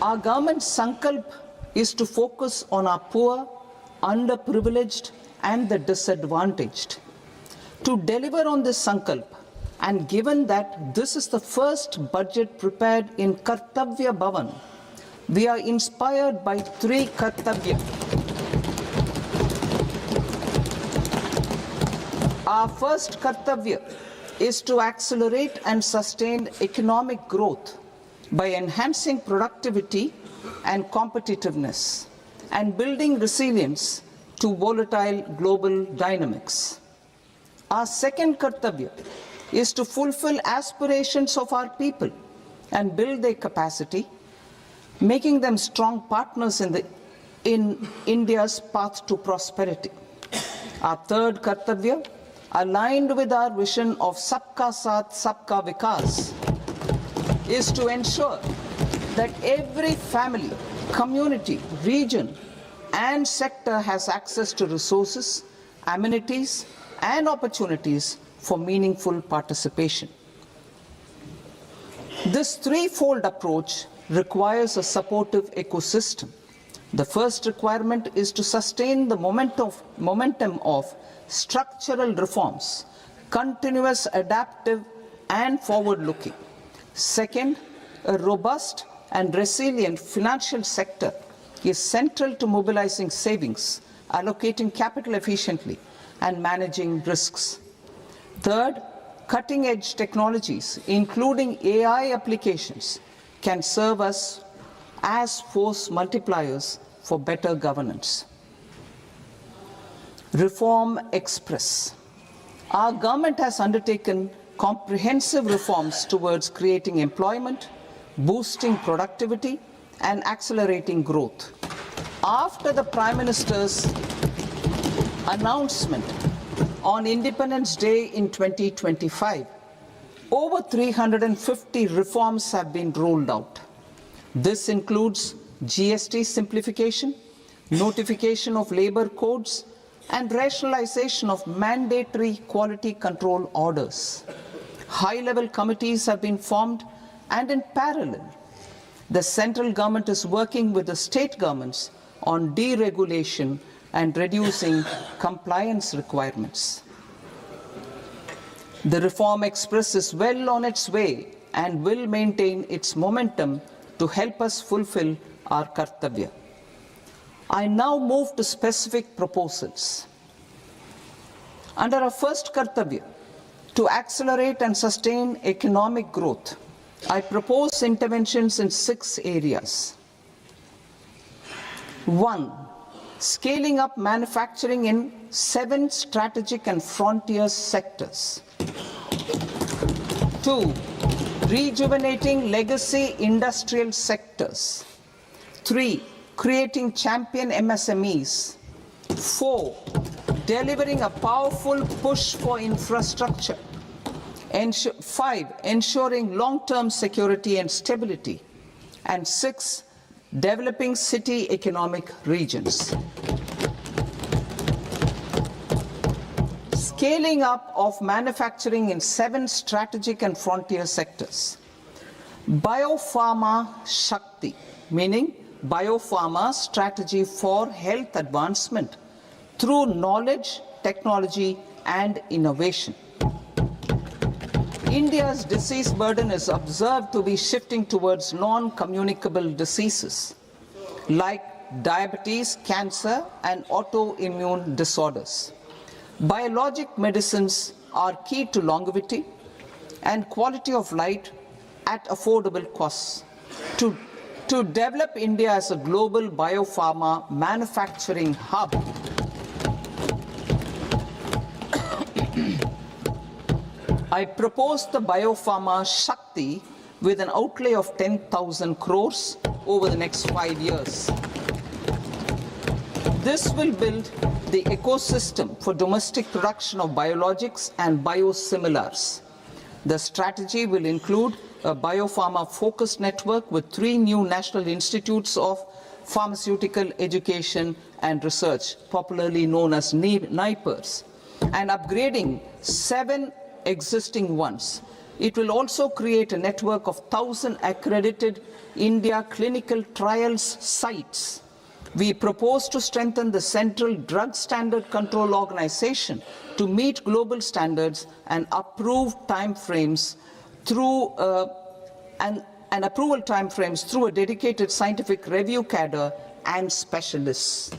Our government's sankalp is to focus on our poor, underprivileged, and the disadvantaged. To deliver on this sankalp, and given that this is the first budget prepared in Kartavya Bhavan, we are inspired by three Kartavya. Our first Kartavya is to accelerate and sustain economic growth by enhancing productivity and competitiveness and building resilience to volatile global dynamics. Our second Kartavya is to fulfill aspirations of our people and build their capacity, making them strong partners in India's path to prosperity. Our third Kartavya, aligned with our vision of Sabka Saath, Sabka Vikas, is to ensure that every family, community, region, and sector has access to resources, amenities, and opportunities for meaningful participation. This threefold approach requires a supportive ecosystem. The first requirement is to sustain the momentum of structural reforms, continuous, adaptive, and forward-looking. Second, a robust and resilient financial sector is central to mobilizing savings, allocating capital efficiently, and managing risks. Third, cutting-edge technologies, including AI applications, can serve us as force multipliers for better governance. Reform Express. Our government has undertaken comprehensive reforms towards creating employment, boosting productivity, and accelerating growth. After the Prime Minister's announcement on Independence Day in 2025, over 350 reforms have been rolled out. This includes GST simplification, notification of labor codes, and rationalization of mandatory quality control orders. High-level committees have been formed, and in parallel, the central government is working with the state governments on deregulation and reducing compliance requirements. The Reform Express is well on its way and will maintain its momentum to help us fulfill our Kartavya. I now move to specific proposals. Under our first Kartavya, to accelerate and sustain economic growth, I propose interventions in 6 areas. 1. Scaling up manufacturing in 7 strategic and frontier sectors. 2. Rejuvenating legacy industrial sectors. 3. Creating champion MSMEs. 4. Delivering a powerful push for infrastructure. 5. Ensuring long-term security and stability. And 6. Developing city economic regions. Scaling up of manufacturing in 7 strategic and frontier sectors. Biopharma Shakti, meaning biopharma strategy for health advancement through knowledge, technology, and innovation. India's disease burden is observed to be shifting towards non-communicable diseases like diabetes, cancer, and autoimmune disorders. Biologic medicines are key to longevity and quality of life at affordable costs. To develop India as a global biopharma manufacturing hub, I propose the Biopharma Shakti with an outlay of 10,000 crores over the next 5 years. This will build the ecosystem for domestic production of biologics and biosimilars. The strategy will include a biopharma-focused network with 3 new national institutes of pharmaceutical education and research, popularly known as NIPERS, and upgrading 7 existing ones, It will also create a network of 1,000 accredited India clinical trials sites. We propose to strengthen the Central Drug Standard Control Organization to meet global standards and approved timeframes through and approval timeframes through a dedicated scientific review cadre and specialists.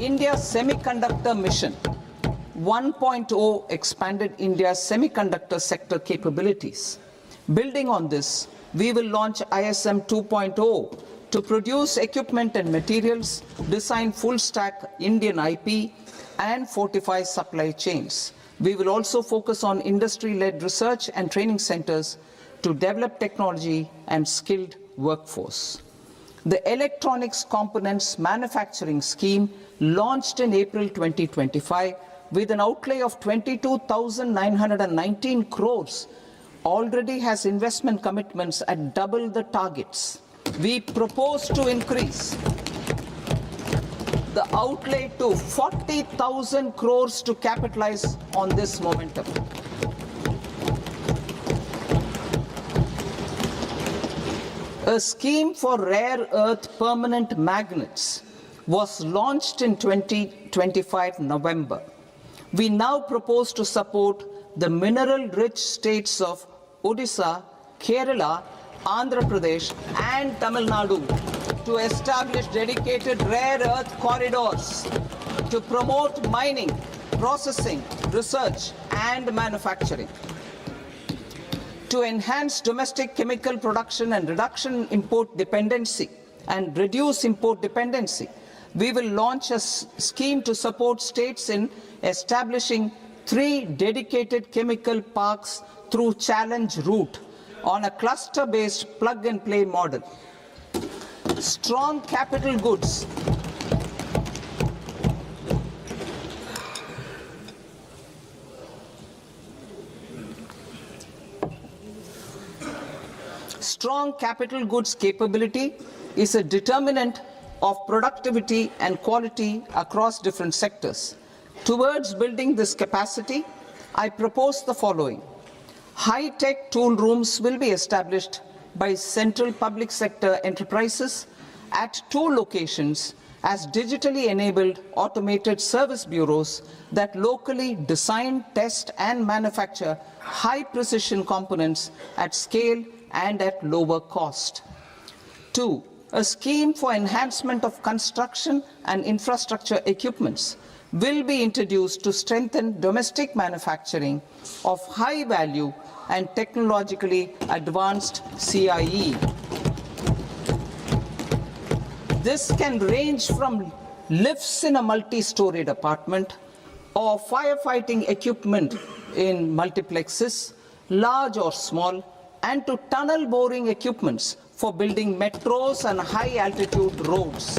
India's Semiconductor Mission 1.0 expanded India's semiconductor sector capabilities. Building on this, we will launch ISM 2.0 to produce equipment and materials, design full-stack Indian IP, and fortify supply chains. We will also focus on industry-led research and training centers to develop technology and skilled workforce. The Electronics Components Manufacturing Scheme, launched in April 2025 with an outlay of 22,919 crores, already has investment commitments at double the targets. We propose to increase the outlay to 40,000 crores to capitalize on this momentum. A scheme for rare earth permanent magnets was launched in 2025 November. We now propose to support the mineral-rich states of Odisha, Kerala, Andhra Pradesh and Tamil Nadu to establish dedicated rare earth corridors to promote mining, processing, research and manufacturing. To enhance domestic chemical production and reduction import dependency and reduce import dependency, we will launch a scheme to support states in establishing 3 dedicated chemical parks through challenge route on a cluster-based plug-and-play model. Strong capital goods. Strong capital goods capability is a determinant of productivity and quality across different sectors. Towards building this capacity, I propose the following. High-tech tool rooms will be established by central public sector enterprises at 2 locations as digitally enabled automated service bureaus that locally design, test and manufacture high-precision components at scale and at lower cost. 2. A scheme for enhancement of construction and infrastructure equipments will be introduced to strengthen domestic manufacturing of high value and technologically advanced CIE. This can range from lifts in a multi-storied apartment or firefighting equipment in multiplexes, large or small, and to tunnel boring equipments for building metros and high-altitude roads.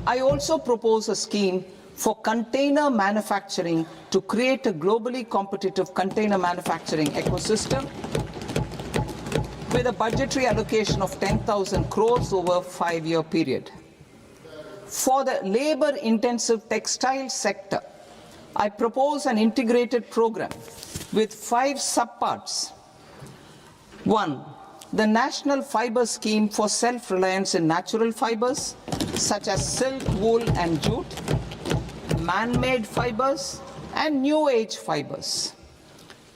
I also propose a scheme for container manufacturing to create a globally competitive container manufacturing ecosystem with a budgetary allocation of 10,000 crores over a 5-year period. For the labor-intensive textile sector, I propose an integrated program with 5 subparts. 1. The National Fiber Scheme for self-reliance in natural fibers, such as silk, wool and jute, man-made fibers, and new-age fibers.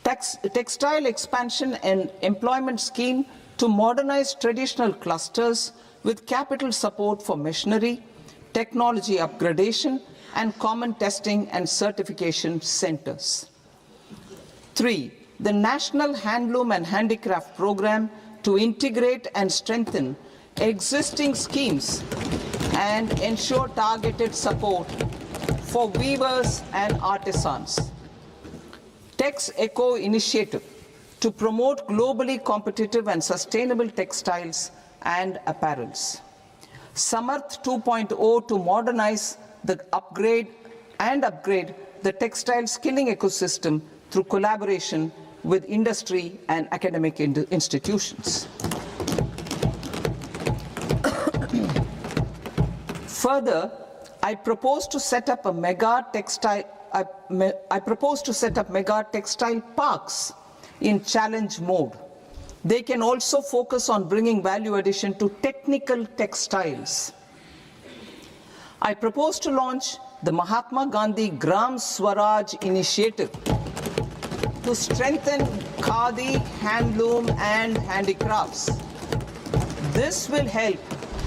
Textile expansion and employment scheme to modernize traditional clusters with capital support for machinery, technology upgradation, and common testing and certification centers. 3. The National Handloom and Handicraft Program to integrate and strengthen existing schemes and ensure targeted support for weavers and artisans. Tex Eco Initiative to promote globally competitive and sustainable textiles and apparels. Samarth 2.0 to modernize the upgrade the textile skilling ecosystem through collaboration with industry and academic institutions. Further, I propose to set up a mega I propose to set up mega textile parks in challenge mode. They can also focus on bringing value addition to technical textiles. I propose to launch the Mahatma Gandhi Gram Swaraj initiative to strengthen khadi, handloom and handicrafts. This will help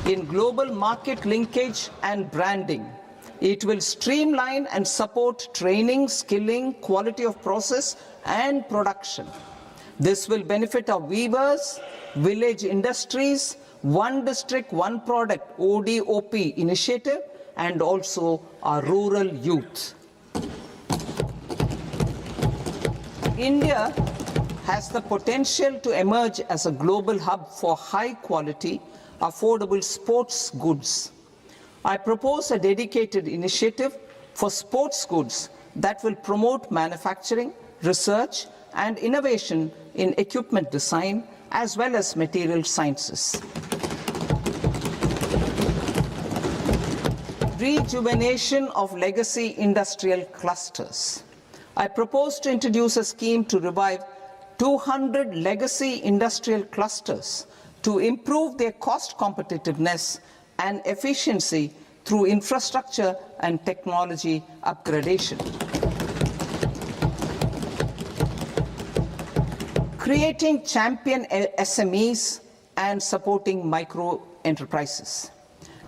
in global market linkage and branding. It will streamline and support training, skilling, quality of process and production. This will benefit our weavers, village industries, one district, one product ODOP initiative and also our rural youth. India has the potential to emerge as a global hub for high quality, affordable sports goods. I propose a dedicated initiative for sports goods that will promote manufacturing, research and innovation in equipment design as well as material sciences. Rejuvenation of legacy industrial clusters. I propose to introduce a scheme to revive 200 legacy industrial clusters to improve their cost competitiveness and efficiency through infrastructure and technology upgradation. Creating champion SMEs and supporting micro enterprises.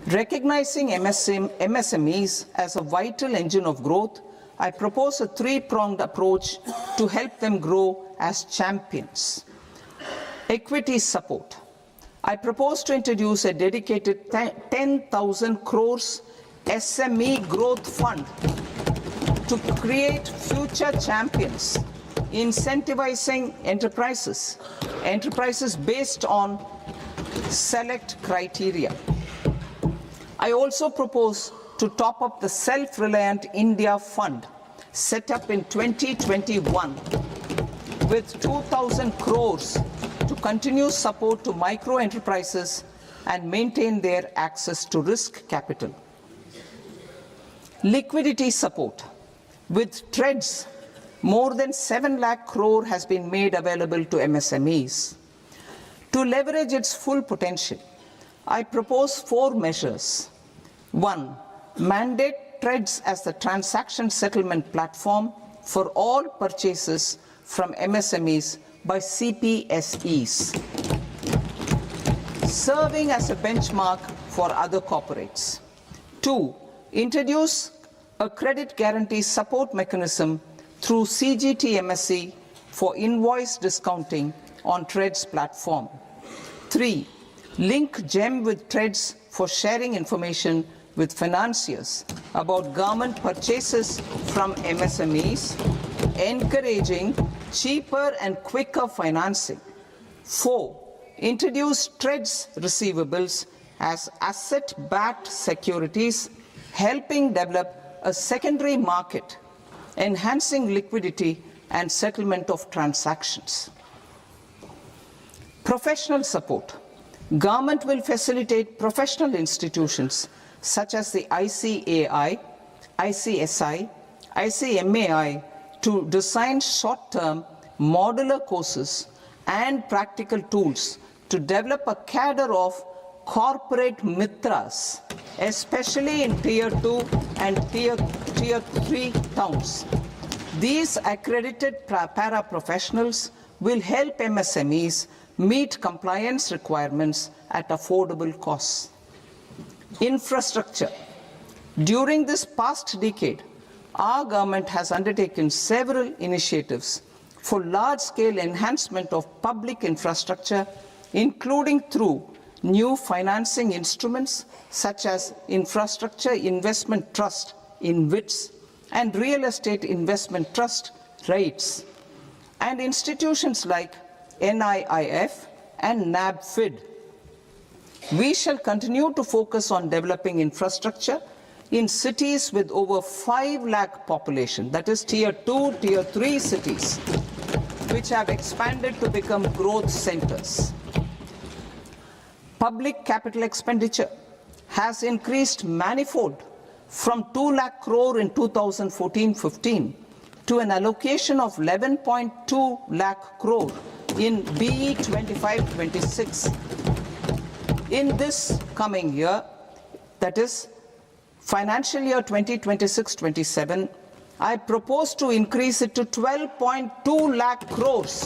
Recognizing MSMEs as a vital engine of growth, I propose a three-pronged approach to help them grow as champions. Equity support. I propose to introduce a dedicated 10,000 crores SME growth fund to create future champions, incentivizing enterprises based on select criteria. I also propose to top up the Self-Reliant India Fund set up in 2021 with 2,000 crores to continue support to micro enterprises and maintain their access to risk capital. Liquidity support. With TREADS, more than 7 lakh crore has been made available to MSMEs. To leverage its full potential, I propose 4 measures. 1. Mandate TREADS as the transaction settlement platform for all purchases from MSMEs by CPSEs, serving as a benchmark for other corporates. 2. Introduce a credit guarantee support mechanism through CGT-MSE for invoice discounting on TREADS platform. 3. Link GEM with TREADS for sharing information with financiers about government purchases from MSMEs, encouraging cheaper and quicker financing. 4. Introduce TREADS receivables as asset-backed securities, helping develop a secondary market, enhancing liquidity and settlement of transactions. Professional support. Government will facilitate professional institutions such as the ICAI, ICSI, ICMAI to design short-term modular courses and practical tools to develop a cadre of corporate mitras, especially in Tier 2 and Tier 3 towns. These accredited para-professionals will help MSMEs meet compliance requirements at affordable costs. Infrastructure. During this past decade, our government has undertaken several initiatives for large-scale enhancement of public infrastructure, including through new financing instruments such as Infrastructure Investment Trust (InvITs) and Real Estate Investment Trust (REITs), and institutions like NIIF and NABFID. We shall continue to focus on developing infrastructure in cities with over 5 lakh population, that is Tier 2, Tier 3 cities, which have expanded to become growth centers. Public capital expenditure has increased manifold from 2 lakh crore in 2014-15 to an allocation of 11.2 lakh crore in BE 25-26. In this coming year, that is financial year 2026-27, I propose to increase it to 12.2 lakh crores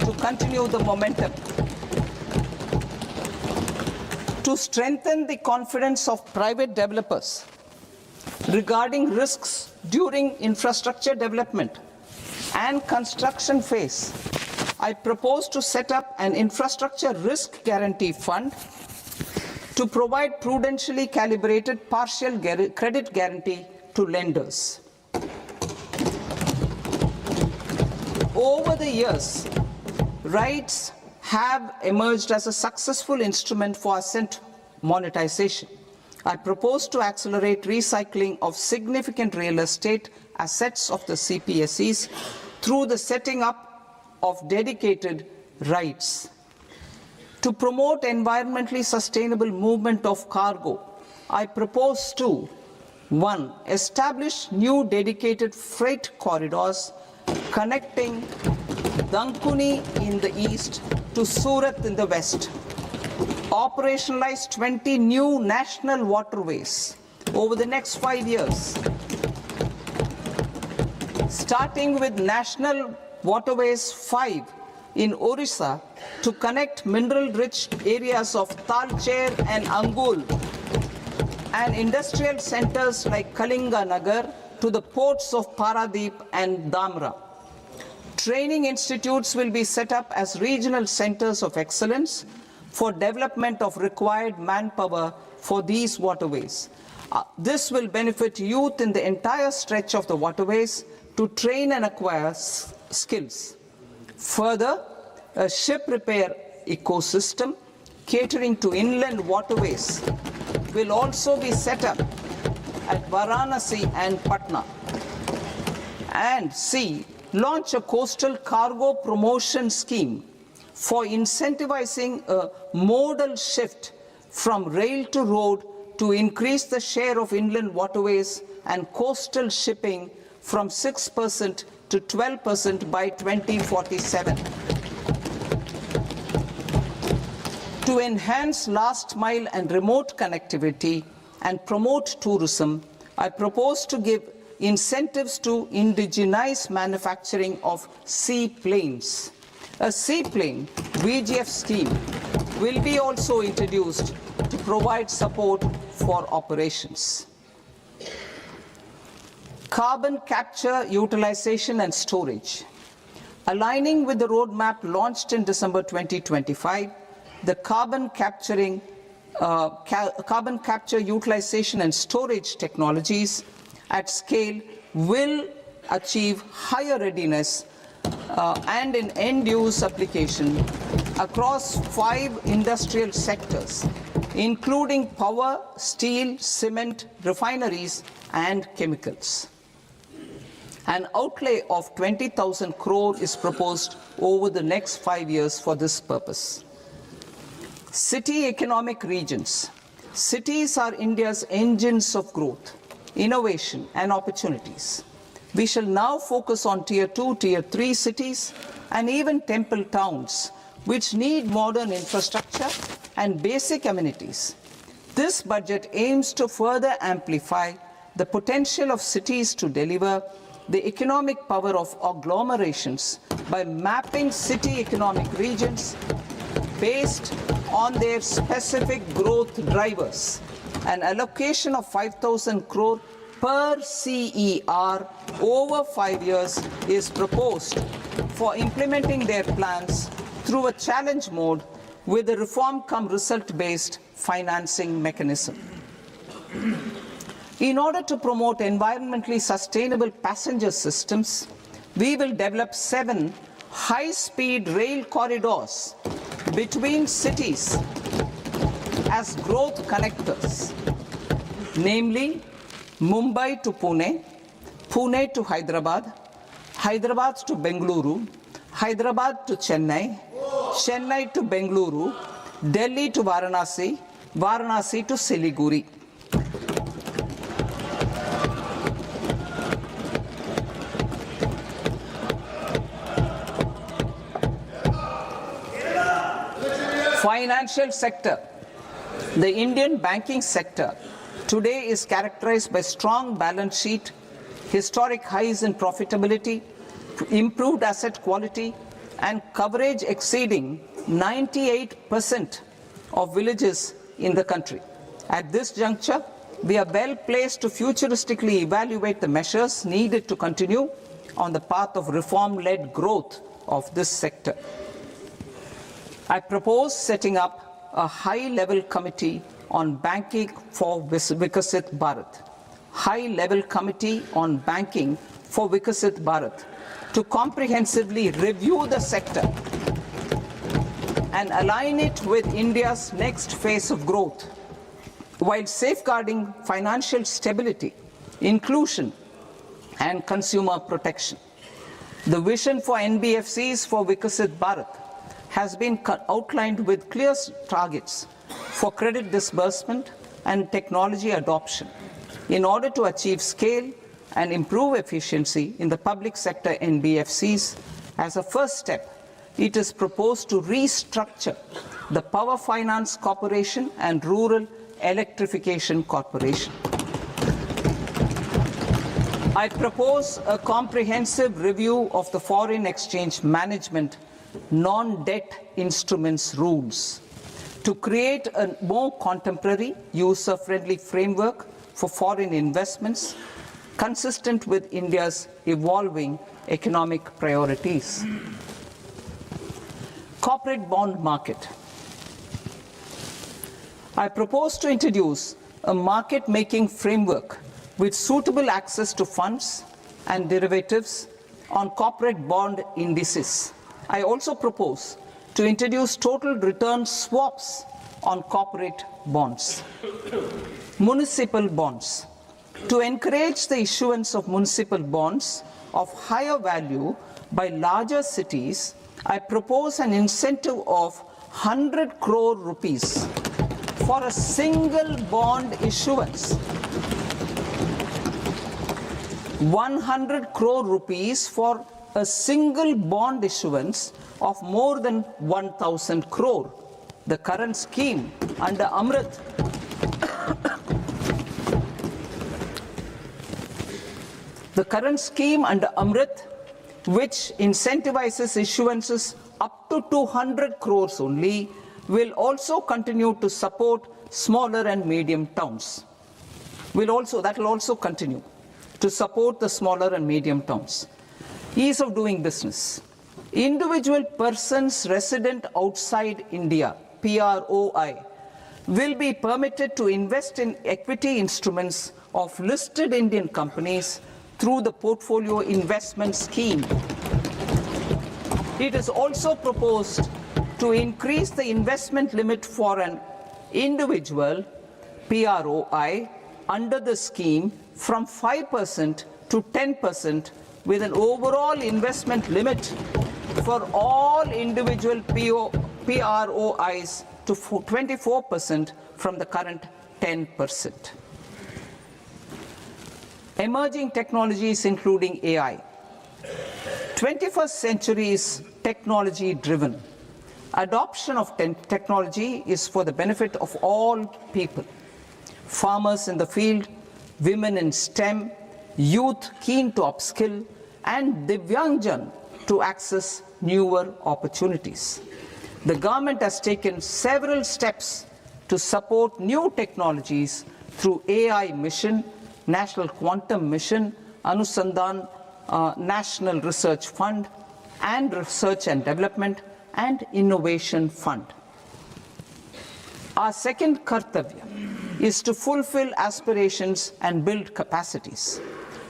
to continue the momentum. To strengthen the confidence of private developers regarding risks during infrastructure development and construction phase, I propose to set up an infrastructure risk guarantee fund to provide prudentially calibrated partial credit guarantee to lenders. Over the years, RIDES have emerged as a successful instrument for asset monetization. I propose to accelerate recycling of significant real estate assets of the CPSEs through the setting up of dedicated RIDES. To promote environmentally sustainable movement of cargo, I propose to 1. Establish new dedicated freight corridors connecting Dankuni in the east to Surat in the west. Operationalize 20 new national waterways over the next 5 years, starting with National Waterways 5 in Orissa to connect mineral-rich areas of Talcher and Angul and industrial centers like Kalinga Nagar to the ports of Paradeep and Dhamra. Training institutes will be set up as regional centers of excellence for development of required manpower for these waterways. This will benefit youth in the entire stretch of the waterways to train and acquire skills. Further, a ship repair ecosystem catering to inland waterways will also be set up at Varanasi and Patna. And C, launch a coastal cargo promotion scheme for incentivizing a modal shift from rail to road to increase the share of inland waterways and coastal shipping from 6% to 12% by 2047. To enhance last mile and remote connectivity and promote tourism, I propose to give incentives to indigenize manufacturing of seaplanes. A seaplane VGF scheme will be also introduced to provide support for operations. Carbon capture, utilization and storage. Aligning with the roadmap launched in December 2025, the carbon capture, utilization and storage technologies at scale will achieve higher readiness and in end-use application across 5 industrial sectors, including power, steel, cement, refineries, and chemicals. An outlay of 20,000 crore is proposed over the next 5 years for this purpose. City economic regions. Cities are India's engines of growth, innovation, and opportunities. We shall now focus on Tier 2, Tier 3 cities, and even temple towns, which need modern infrastructure and basic amenities. This budget aims to further amplify the potential of cities to deliver the economic power of agglomerations by mapping city economic regions based on their specific growth drivers. An allocation of 5,000 crore per CER over 5 years is proposed for implementing their plans through a challenge mode with a reform-cum-result-based financing mechanism. In order to promote environmentally sustainable passenger systems, we will develop 7 high-speed rail corridors between cities as growth connectors, namely Mumbai to Pune, Pune to Hyderabad, Hyderabad to Bengaluru, Hyderabad to Chennai, Chennai to Bengaluru, Delhi to Varanasi, Varanasi to Siliguri. Financial sector. The Indian banking sector today is characterized by strong balance sheet, historic highs in profitability, improved asset quality, and coverage exceeding 98% of villages in the country. At this juncture, we are well placed to futuristically evaluate the measures needed to continue on the path of reform-led growth of this sector. I propose setting up a high-level committee on banking for Vikasit Bharat. High-level committee on banking for Vikasit Bharat to comprehensively review the sector and align it with India's next phase of growth, while safeguarding financial stability, inclusion, and consumer protection. The vision for NBFCs for Vikasit Bharat has been outlined with clear targets for credit disbursement and technology adoption in order to achieve scale and improve efficiency in the public sector NBFCs. As a first step, it is proposed to restructure the Power Finance Corporation and Rural Electrification Corporation. I propose a comprehensive review of the foreign exchange management non-debt instruments rules to create a more contemporary, user-friendly framework for foreign investments consistent with India's evolving economic priorities. Corporate bond market. I propose to introduce a market-making framework with suitable access to funds and derivatives on corporate bond indices. I also propose to introduce total return swaps on corporate bonds. Municipal bonds. To encourage the issuance of municipal bonds of higher value by larger cities, I propose an incentive of 100 crore rupees for a single bond issuance. 100 crore rupees for a single bond issuance of more than 1,000 crore. The current scheme under Amrit which incentivizes issuances up to 200 crores only, will also continue to support smaller and medium towns. That will also continue to support the smaller and medium towns. Ease of doing business. Individual persons resident outside India, PROI, will be permitted to invest in equity instruments of listed Indian companies through the portfolio investment scheme. It is also proposed to increase the investment limit for an individual PROI under the scheme from 5% to 10%, with an overall investment limit for all individual PROIs to 24% from the current 10%. Emerging technologies including AI. 21st century is technology-driven. Adoption of technology is for the benefit of all people. Farmers in the field, women in STEM, youth keen to upskill, and Divyangjan to access newer opportunities. The government has taken several steps to support new technologies through AI Mission, National Quantum Mission, Anusandhan National Research Fund, and Research and Development and Innovation Fund. Our second kartavya is to fulfill aspirations and build capacities.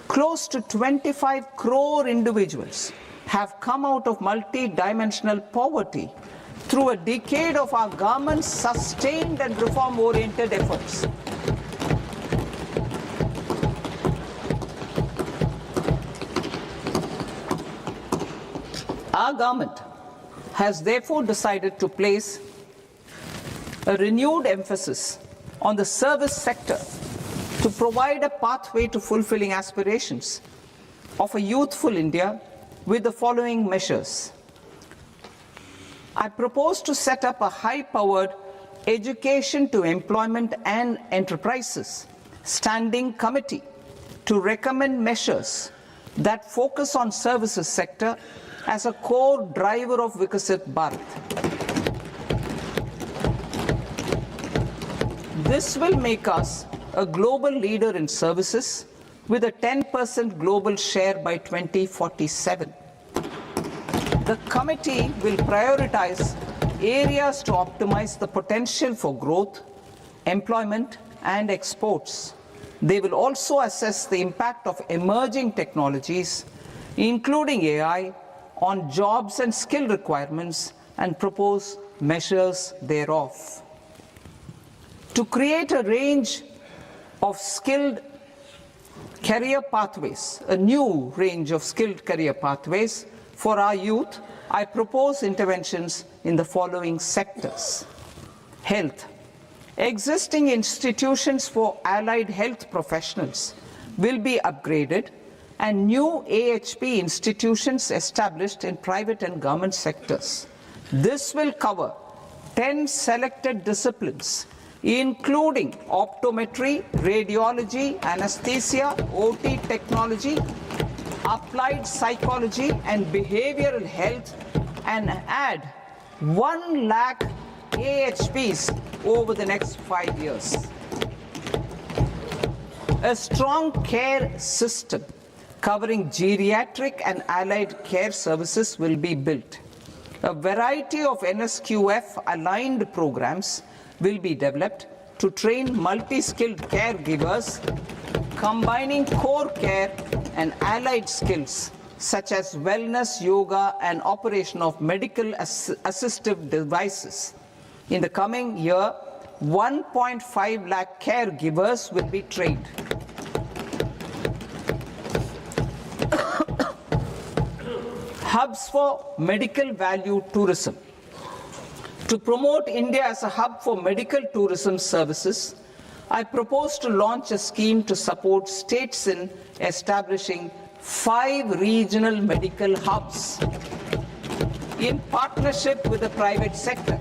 Close to 25 crore individuals have come out of multi-dimensional poverty through a decade of our government's sustained and reform-oriented efforts. Our government has therefore decided to place a renewed emphasis on the service sector to provide a pathway to fulfilling aspirations of a youthful India with the following measures. I propose to set up a high-powered Education to Employment and Enterprises Standing Committee to recommend measures that focus on services sector as a core driver of Vikasit Bharat. This will make us a global leader in services with a 10% global share by 2047. The committee will prioritize areas to optimize the potential for growth, employment, and exports. They will also assess the impact of emerging technologies, including AI, on jobs and skill requirements and propose measures thereof. To create a range of skilled career pathways, a new range of skilled career pathways for our youth, I propose interventions in the following sectors. Health. Existing institutions for allied health professionals will be upgraded and new AHP institutions established in private and government sectors. This will cover 10 selected disciplines, including optometry, radiology, anesthesia, OT technology, applied psychology and behavioral health, and add 1 lakh AHPs over the next 5 years. A strong care system covering geriatric and allied care services will be built. A variety of NSQF aligned programs will be developed to train multi-skilled caregivers, combining core care and allied skills such as wellness, yoga, and operation of medical assistive devices. In the coming year, 1.5 lakh caregivers will be trained. Hubs for medical value tourism. To promote India as a hub for medical tourism services, I propose to launch a scheme to support states in establishing 5 regional medical hubs in partnership with the private sector.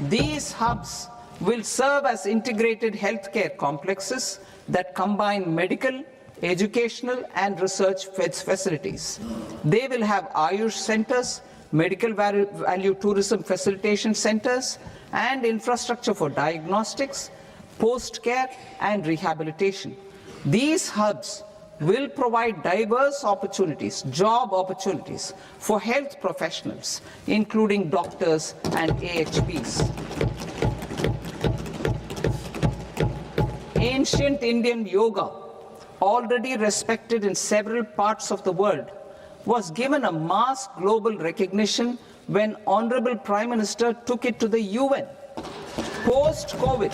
These hubs will serve as integrated healthcare complexes that combine medical, educational, and research facilities. They will have Ayush centers, medical value tourism facilitation centers, and infrastructure for diagnostics, post-care, and rehabilitation. These hubs will provide diverse opportunities, job opportunities for health professionals, including doctors and AHPs. Ancient Indian yoga, already respected in several parts of the world, was given a mass global recognition when Honorable Prime Minister took it to the UN. Post-COVID,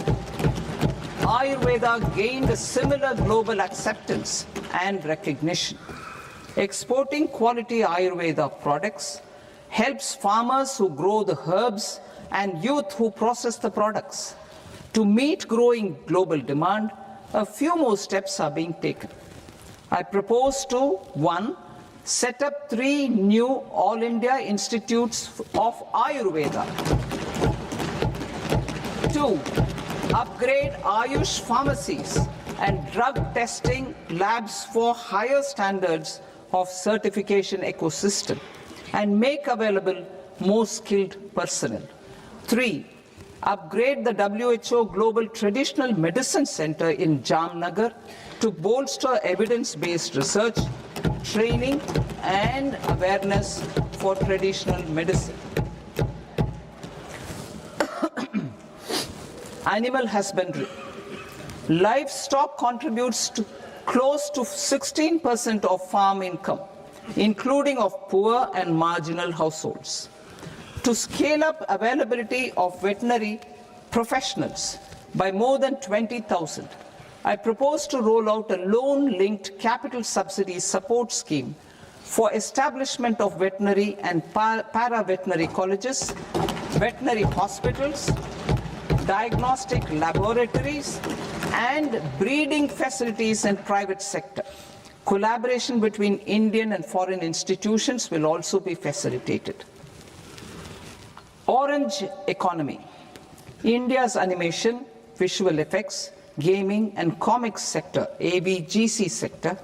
Ayurveda gained a similar global acceptance and recognition. Exporting quality Ayurveda products helps farmers who grow the herbs and youth who process the products. To meet growing global demand, a few more steps are being taken. I propose to 1. Set up 3 new All India Institutes of Ayurveda. 2. Upgrade Ayush pharmacies and drug testing labs for higher standards of certification ecosystem and make available more skilled personnel. 3. Upgrade the WHO Global Traditional Medicine Center in Jamnagar to bolster evidence-based research, training, and awareness for traditional medicine. Animal husbandry. Livestock contributes to close to 16% of farm income, including of poor and marginal households. To scale up availability of veterinary professionals by more than 20,000, I propose to roll out a loan-linked capital subsidy support scheme for establishment of veterinary and para-veterinary colleges, veterinary hospitals, diagnostic laboratories, and breeding facilities in private sector. Collaboration between Indian and foreign institutions will also be facilitated. Orange economy. India's animation, visual effects, gaming and comics sector, AVGC sector,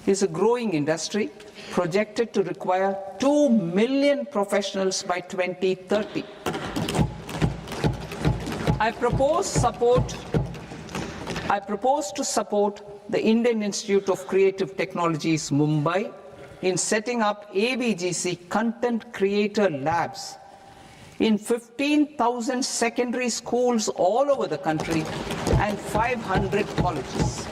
is a growing industry projected to require 2 million professionals by 2030. I propose to support the Indian Institute of Creative Technologies, Mumbai, in setting up AVGC content creator labs in 15,000 secondary schools all over the country and 500 colleges.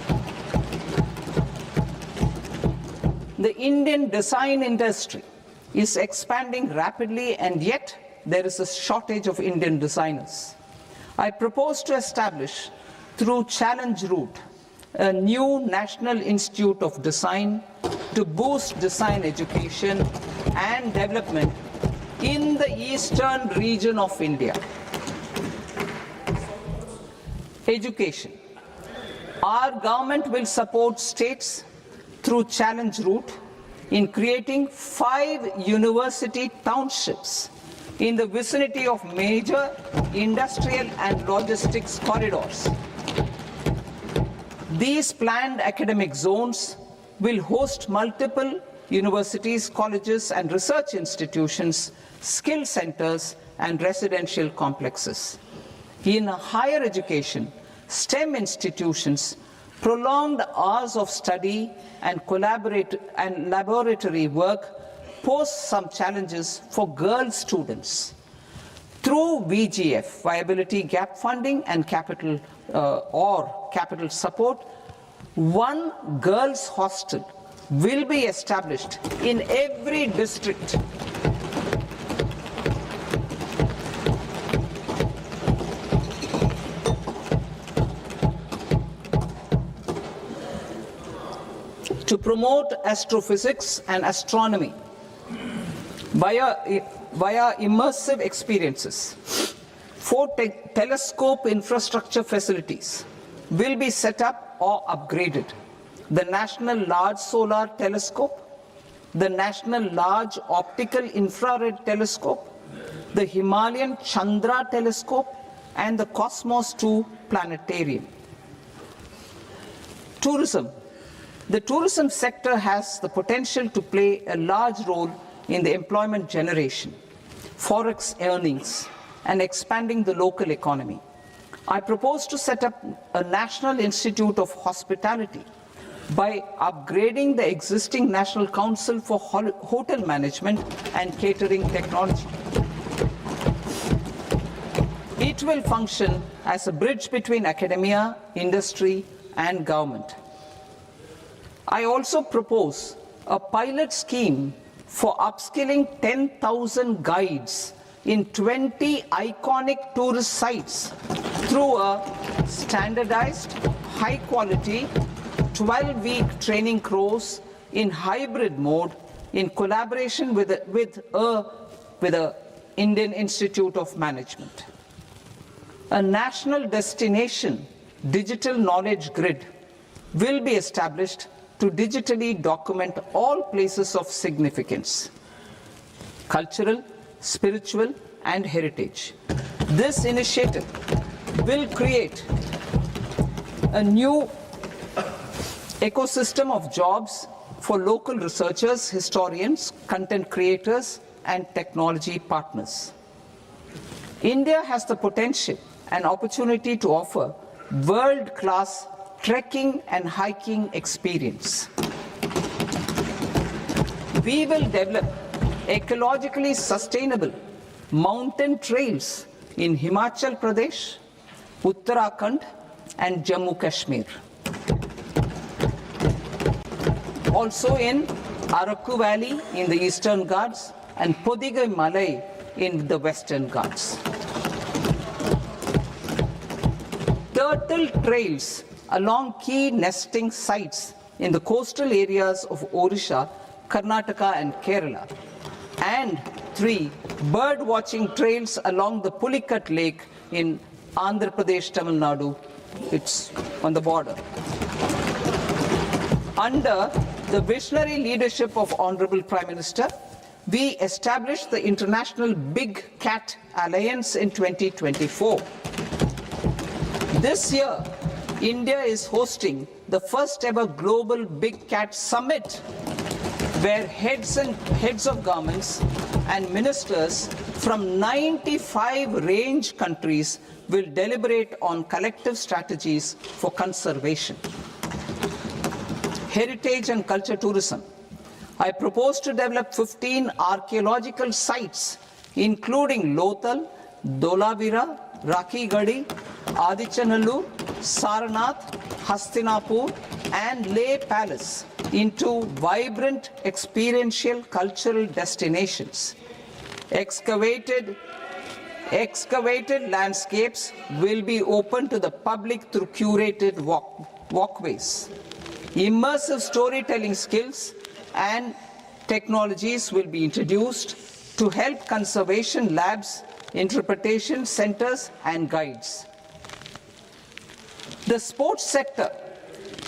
The Indian design industry is expanding rapidly, and yet there is a shortage of Indian designers. I propose to establish, through Challenge Route, a new National Institute of Design to boost design education and development in the eastern region of India. Education. Our government will support states through Challenge Route in creating 5 university townships in the vicinity of major industrial and logistics corridors. These planned academic zones will host multiple universities, colleges and research institutions, skill centers and residential complexes. In higher education, STEM institutions, prolonged hours of study and laboratory work pose some challenges for girl students. Through VGF, Viability Gap Funding and capital support, one girls' hostel will be established in every district. To promote astrophysics and astronomy via immersive experiences. 4 telescope infrastructure facilities will be set up or upgraded. The National Large Solar Telescope, the National Large Optical Infrared Telescope, the Himalayan Chandra Telescope, and the Cosmos 2 Planetarium. Tourism. The tourism sector has the potential to play a large role in the employment generation, forex earnings, and expanding the local economy. I propose to set up a National Institute of Hospitality by upgrading the existing National Council for Hotel Management and Catering Technology. It will function as a bridge between academia, industry, and government. I also propose a pilot scheme for upskilling 10,000 guides in 20 iconic tourist sites through a standardized, high-quality, 12-week training course in hybrid mode in collaboration with the Indian Institute of Management. A national destination digital knowledge grid will be established to digitally document all places of significance, cultural, spiritual, and heritage. This initiative will create a new ecosystem of jobs for local researchers, historians, content creators, and technology partners. India has the potential and opportunity to offer world-class trekking and hiking experience. We will develop ecologically sustainable mountain trails in Himachal Pradesh, Uttarakhand, and Jammu Kashmir. Also in Araku Valley in the Eastern Ghats and Podigai Malai in the Western Ghats. Turtle trails along key nesting sites in the coastal areas of Odisha, Karnataka, and Kerala. And 3 bird watching trails along the Pulikat Lake in Andhra Pradesh, Tamil Nadu. It's on the border. Under the visionary leadership of Honorable Prime Minister, we established the International Big Cat Alliance in 2024. This year, India is hosting the first ever Global Big Cat Summit, where heads of governments and ministers from 95 range countries will deliberate on collective strategies for conservation. Heritage and culture tourism. I propose to develop 15 archaeological sites, including Lothal, Dholavira, Rakhi-Gadi, Adichanallur, Saranath, Hastinapur, and Leh Palace into vibrant experiential cultural destinations. Excavated landscapes will be open to the public through curated walkways. Immersive storytelling skills and technologies will be introduced to help conservation labs, interpretation centers, and guides. The sports sector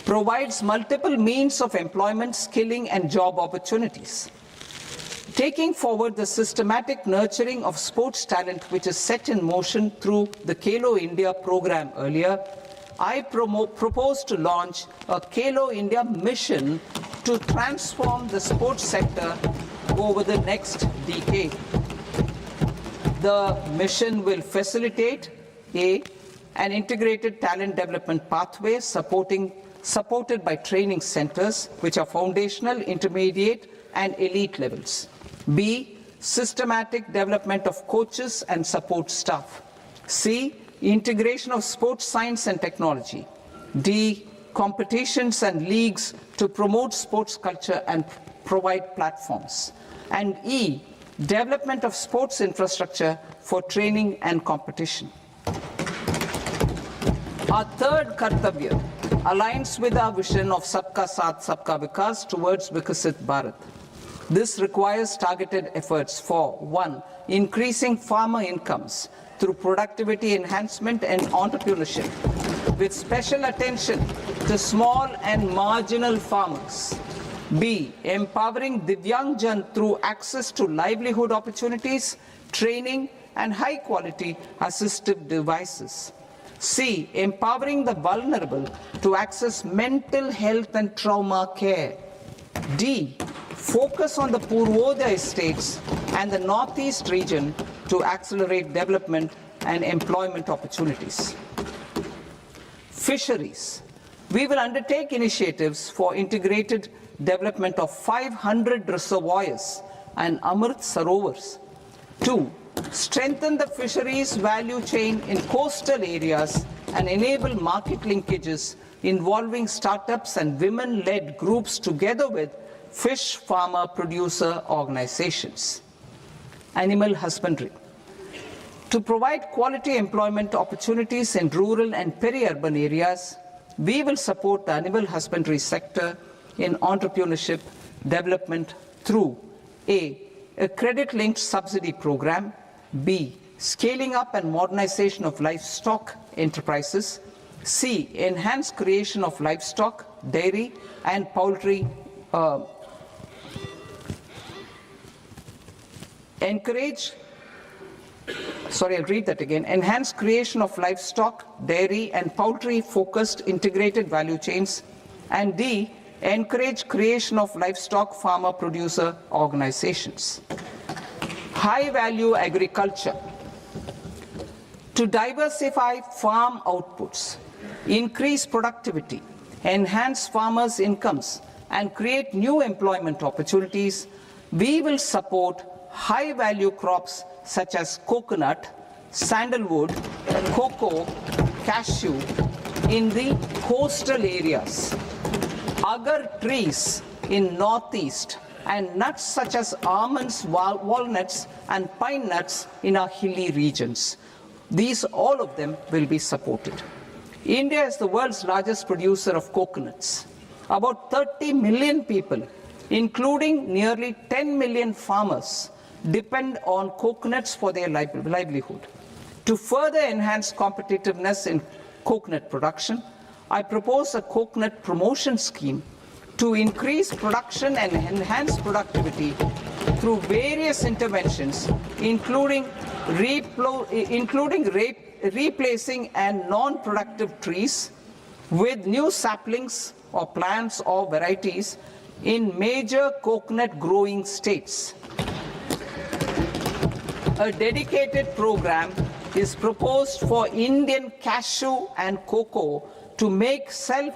provides multiple means of employment, skilling, and job opportunities. Taking forward the systematic nurturing of sports talent, which is set in motion through the Khelo India program earlier, I propose to launch a Khelo India mission to transform the sports sector over the next decade. The mission will facilitate an integrated talent development pathway supported by training centers, which are foundational, intermediate, and elite levels. B, systematic development of coaches and support staff. C, integration of sports science and technology. D, competitions and leagues to promote sports culture and provide platforms. And E, development of sports infrastructure for training and competition. Our third Kartavya aligns with our vision of Sabka Saath, Sabka Vikas towards Vikasit Bharat. This requires targeted efforts for 1. Increasing farmer incomes through productivity enhancement and entrepreneurship, with special attention to small and marginal farmers. B. Empowering Divyangjan through access to livelihood opportunities, training, and high-quality assistive devices. C. Empowering the vulnerable to access mental health and trauma care. D. Focus on the Purvodaya states and the Northeast region to accelerate development and employment opportunities. Fisheries. We will undertake initiatives for integrated development of 500 reservoirs and Amrit Sarovars. 2. Strengthen the fisheries value chain in coastal areas and enable market linkages involving startups and women-led groups together with fish farmer producer organizations. Animal husbandry. To provide quality employment opportunities in rural and peri-urban areas, we will support the animal husbandry sector in entrepreneurship development through A. A credit-linked subsidy program. B. Scaling up and modernization of livestock enterprises. C. Enhanced creation of livestock, dairy, and poultry. Enhanced creation of livestock, dairy, and poultry-focused integrated value chains. And D. Encourage creation of livestock farmer-producer organizations. High-value agriculture. To diversify farm outputs, increase productivity, enhance farmers' incomes, and create new employment opportunities, we will support high-value crops such as coconut, sandalwood, cocoa, cashew in the coastal areas, agar trees in Northeast, and nuts such as almonds, walnuts, and pine nuts in our hilly regions. All of them will be supported. India is the world's largest producer of coconuts. About 30 million people, including nearly 10 million farmers, depend on coconuts for their livelihood. To further enhance competitiveness in coconut production, I propose a coconut promotion scheme to increase production and enhance productivity through various interventions, including replacing and non-productive trees with new saplings or plants or varieties in major coconut growing states. A dedicated program is proposed for Indian cashew and cocoa to make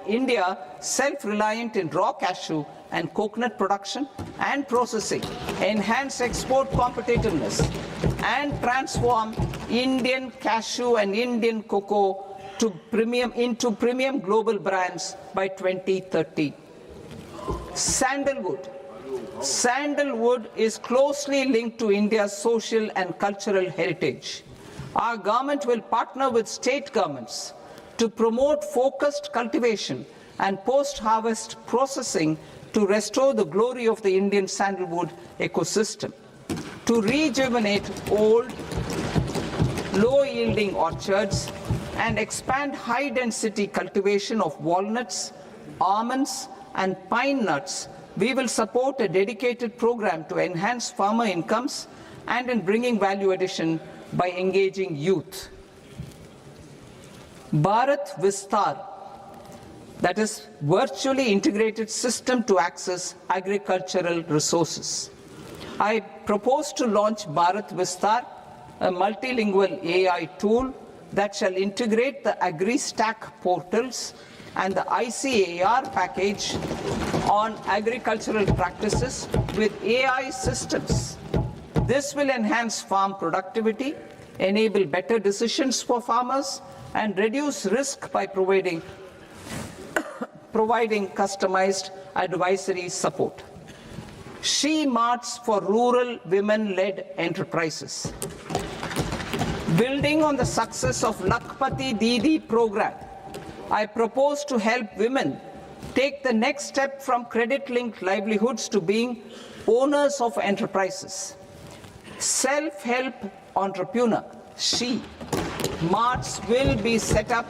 India self-reliant in raw cashew and coconut production and processing, enhance export competitiveness, and transform Indian cashew and Indian cocoa into premium global brands by 2030. Sandalwood. Sandalwood is closely linked to India's social and cultural heritage. Our government will partner with state governments to promote focused cultivation and post-harvest processing to restore the glory of the Indian sandalwood ecosystem, to rejuvenate old, low-yielding orchards, and expand high-density cultivation of walnuts, almonds, and pine nuts. We will support a dedicated program to enhance farmer incomes and in bringing value addition by engaging youth. Bharat Vistar, that is virtually integrated system to access agricultural resources. I propose to launch Bharat Vistar, a multilingual AI tool that shall integrate the AgriStack portals and the ICAR package on agricultural practices with AI systems. This will enhance farm productivity, enable better decisions for farmers, and reduce risk by providing customized advisory support. She Marts for rural women-led enterprises. Building on the success of Lakpati Didi program, I propose to help women take the next step from credit-linked livelihoods to being owners of enterprises. Self-help entrepreneur, She Marts will be set up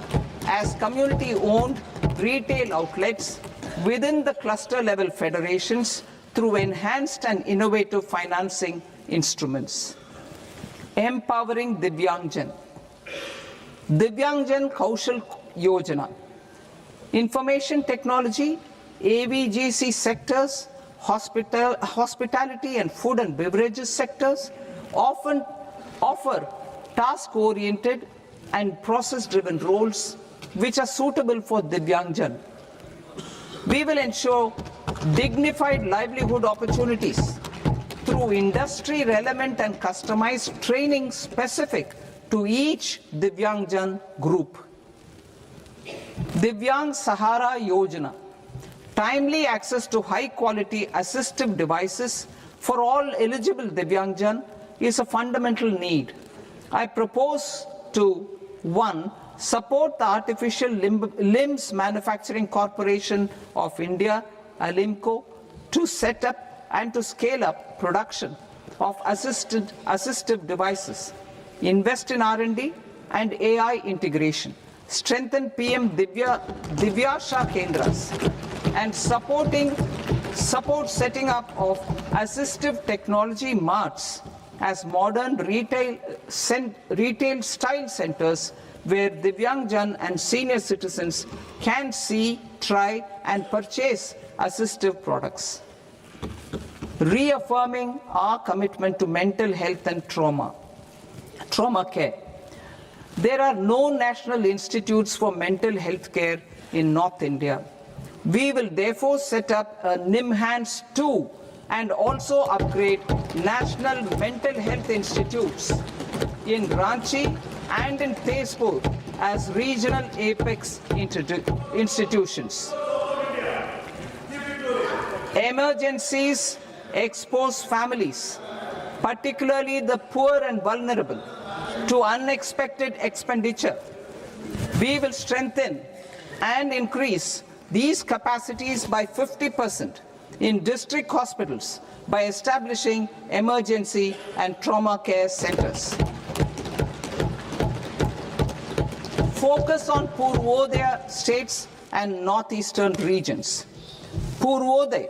as community-owned retail outlets within the cluster-level federations through enhanced and innovative financing instruments. Empowering Divyangjan. Divyangjan Kaushal Yojana. Information technology, AVGC sectors, hospitality and food and beverages sectors often offer task-oriented and process-driven roles which are suitable for Divyangjan. We will ensure dignified livelihood opportunities through industry-relevant and customized training specific to each Divyangjan group. Divyang Sahara Yojana. Timely access to high-quality assistive devices for all eligible Divyangjan is a fundamental need. I propose to 1. Support the Artificial Limbs Manufacturing Corporation of India, Alimco, to set up and to scale up production of assistive devices, invest in R&D and AI integration, strengthen PM Divyasha Kendras, and support setting up of assistive technology marts as modern retail style centers where Divyangjan and senior citizens can see, try and purchase assistive products. Reaffirming our commitment to mental health and trauma care. There are no national institutes for mental health care in North India. We will therefore set up a NIMHANS 2 and also upgrade national mental health institutes in Ranchi and in Tezpur as regional apex institutions. Emergencies expose families, particularly the poor and vulnerable, to unexpected expenditure. We will strengthen and increase these capacities by 50% in district hospitals by establishing emergency and trauma care centers. Focus on Purvodaya states and northeastern regions. Purvodaya,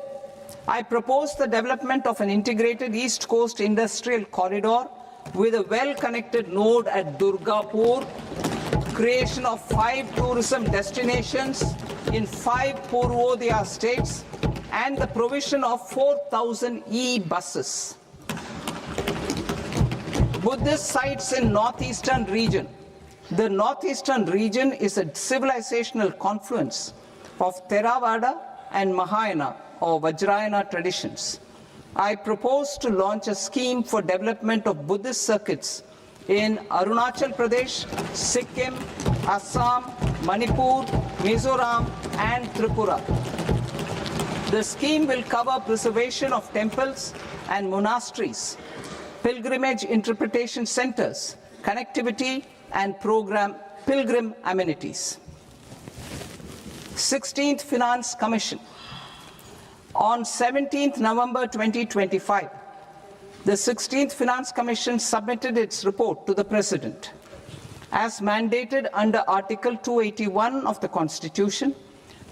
I propose the development of an integrated East Coast industrial corridor with a well-connected node at Durgapur, creation of 5 tourism destinations in 5 Purvodaya states, and the provision of 4,000 e-buses. Buddhist sites in northeastern region. The northeastern region is a civilizational confluence of Theravada and Mahayana or Vajrayana traditions. I propose to launch a scheme for development of Buddhist circuits in Arunachal Pradesh, Sikkim, Assam, Manipur, Mizoram, and Tripura. The scheme will cover preservation of temples and monasteries, pilgrimage interpretation centers, connectivity, and pilgrim amenities. 16th Finance Commission. On 17th November 2025, the 16th Finance Commission submitted its report to the President. As mandated under Article 281 of the Constitution,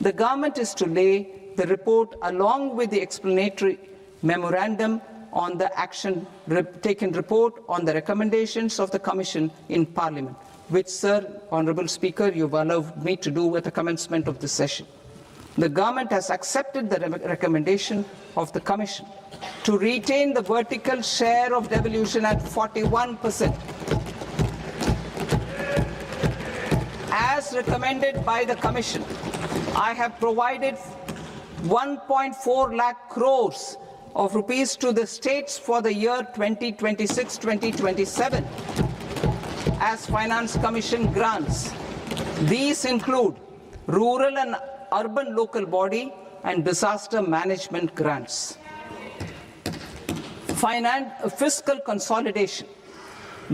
the government is to lay the report along with the explanatory memorandum on the action taken report on the recommendations of the Commission in Parliament, which, Sir, Honourable Speaker, you've allowed me to do at the commencement of the session. The government has accepted the recommendation of the Commission to retain the vertical share of devolution at 41%. As recommended by the Commission, I have provided 1.4 lakh crores of rupees to the states for the year 2026-2027 as Finance Commission grants. These include rural and urban local body and disaster management grants. Fiscal consolidation.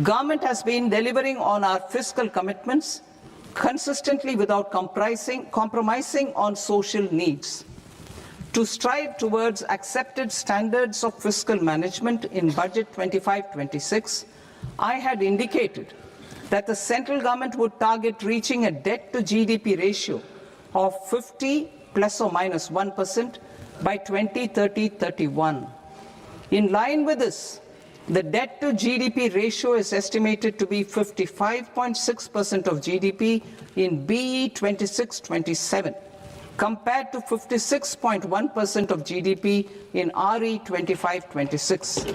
Government has been delivering on our fiscal commitments consistently without compromising on social needs. To strive towards accepted standards of fiscal management in Budget 25-26, I had indicated that the central government would target reaching a debt to GDP ratio of 50 plus or minus 1% by 2030-31. In line with this, the debt to GDP ratio is estimated to be 55.6% of GDP in BE 26-27, compared to 56.1% of GDP in RE 25-26.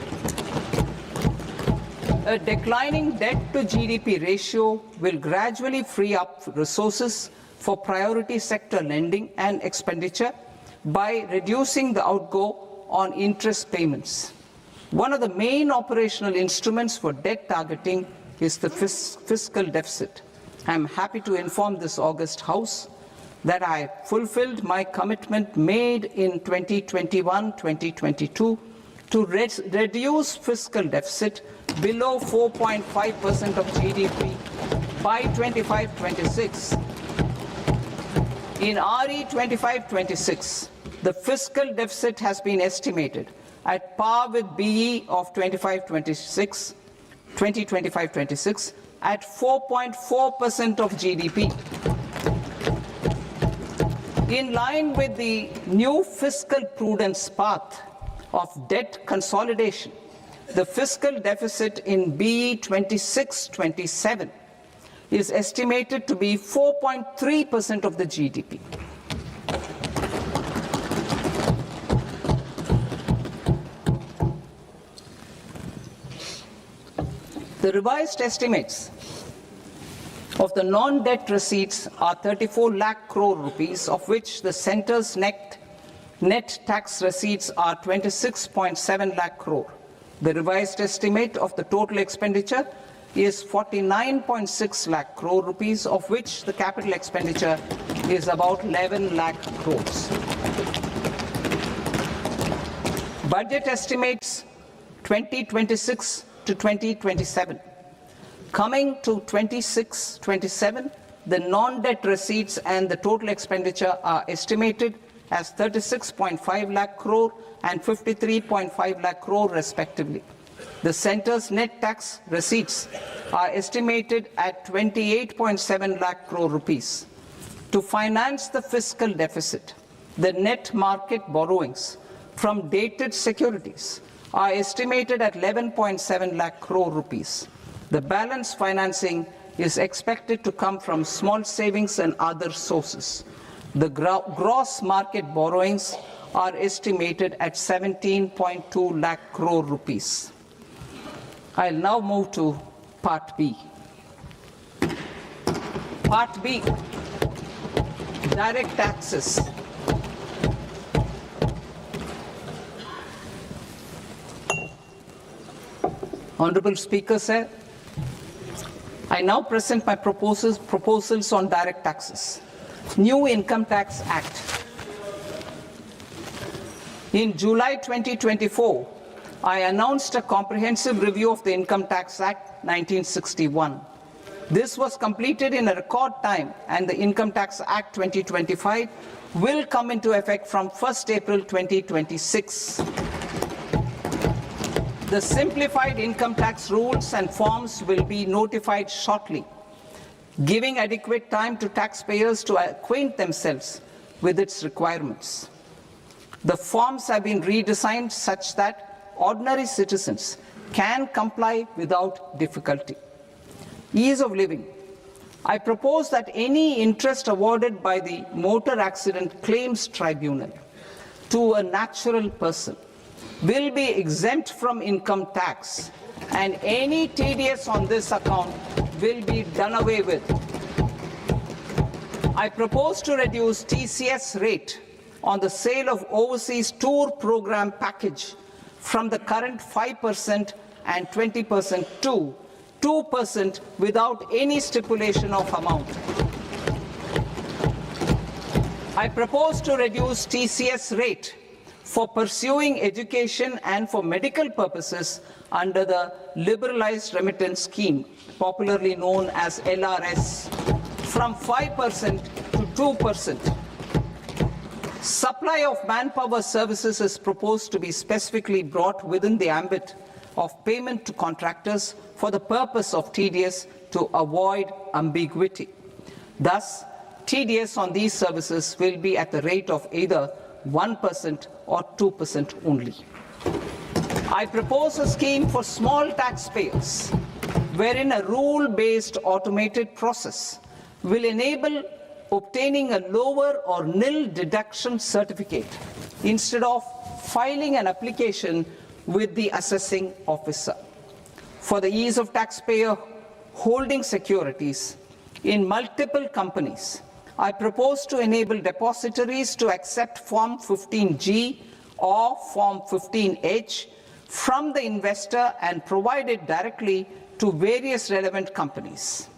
A declining debt to GDP ratio will gradually free up resources for priority sector lending and expenditure by reducing the outgo on interest payments. One of the main operational instruments for debt targeting is the fiscal deficit. I am happy to inform this august House that I fulfilled my commitment made in 2021-2022 to reduce fiscal deficit below 4.5% of GDP by 25-26. In RE 25-26, the fiscal deficit has been estimated at par with BE of 2025-26 at 4.4% of GDP. In line with the new fiscal prudence path of debt consolidation, the fiscal deficit in BE 26-27 is estimated to be 4.3% of the GDP. The revised estimates of the non-debt receipts are 34 lakh crore rupees, of which the centre's net tax receipts are 26.7 lakh crore. The revised estimate of the total expenditure is 49.6 lakh crore rupees, of which the capital expenditure is about 11 lakh crores. Budget estimates 2026 to 2027. Coming to 26-27, the non-debt receipts and the total expenditure are estimated as 36.5 lakh crore and 53.5 lakh crore respectively. The centre's net tax receipts are estimated at 28.7 lakh crore rupees. To finance the fiscal deficit, the net market borrowings from dated securities are estimated at 11.7 lakh crore rupees. The balance financing is expected to come from small savings and other sources. The gross market borrowings are estimated at 17.2 lakh crore rupees. I'll now move to Part B. Part B, direct taxes. Honorable Speaker, sir, I now present my proposals on direct taxes. New Income Tax Act. In July 2024, I announced a comprehensive review of the Income Tax Act 1961. This was completed in a record time, and the Income Tax Act 2025 will come into effect from 1st April 2026. The simplified income tax rules and forms will be notified shortly, giving adequate time to taxpayers to acquaint themselves with its requirements. The forms have been redesigned such that ordinary citizens can comply without difficulty. Ease of living. I propose that any interest awarded by the Motor Accident Claims Tribunal to a natural person will be exempt from income tax, and any TDS on this account will be done away with. I propose to reduce TCS rate on the sale of overseas tour program package from the current 5% and 20% to 2% without any stipulation of amount. I propose to reduce TCS rate for pursuing education and for medical purposes under the Liberalized Remittance Scheme, popularly known as LRS, from 5% to 2%. Supply of manpower services is proposed to be specifically brought within the ambit of payment to contractors for the purpose of TDS to avoid ambiguity. Thus, TDS on these services will be at the rate of either 1% or 2% only. I propose a scheme for small taxpayers, wherein a rule-based automated process will enable obtaining a lower or nil deduction certificate instead of filing an application with the assessing officer. For the ease of taxpayer holding securities in multiple companies, I propose to enable depositories to accept Form 15G or Form 15H from the investor and provide it directly to various relevant companies.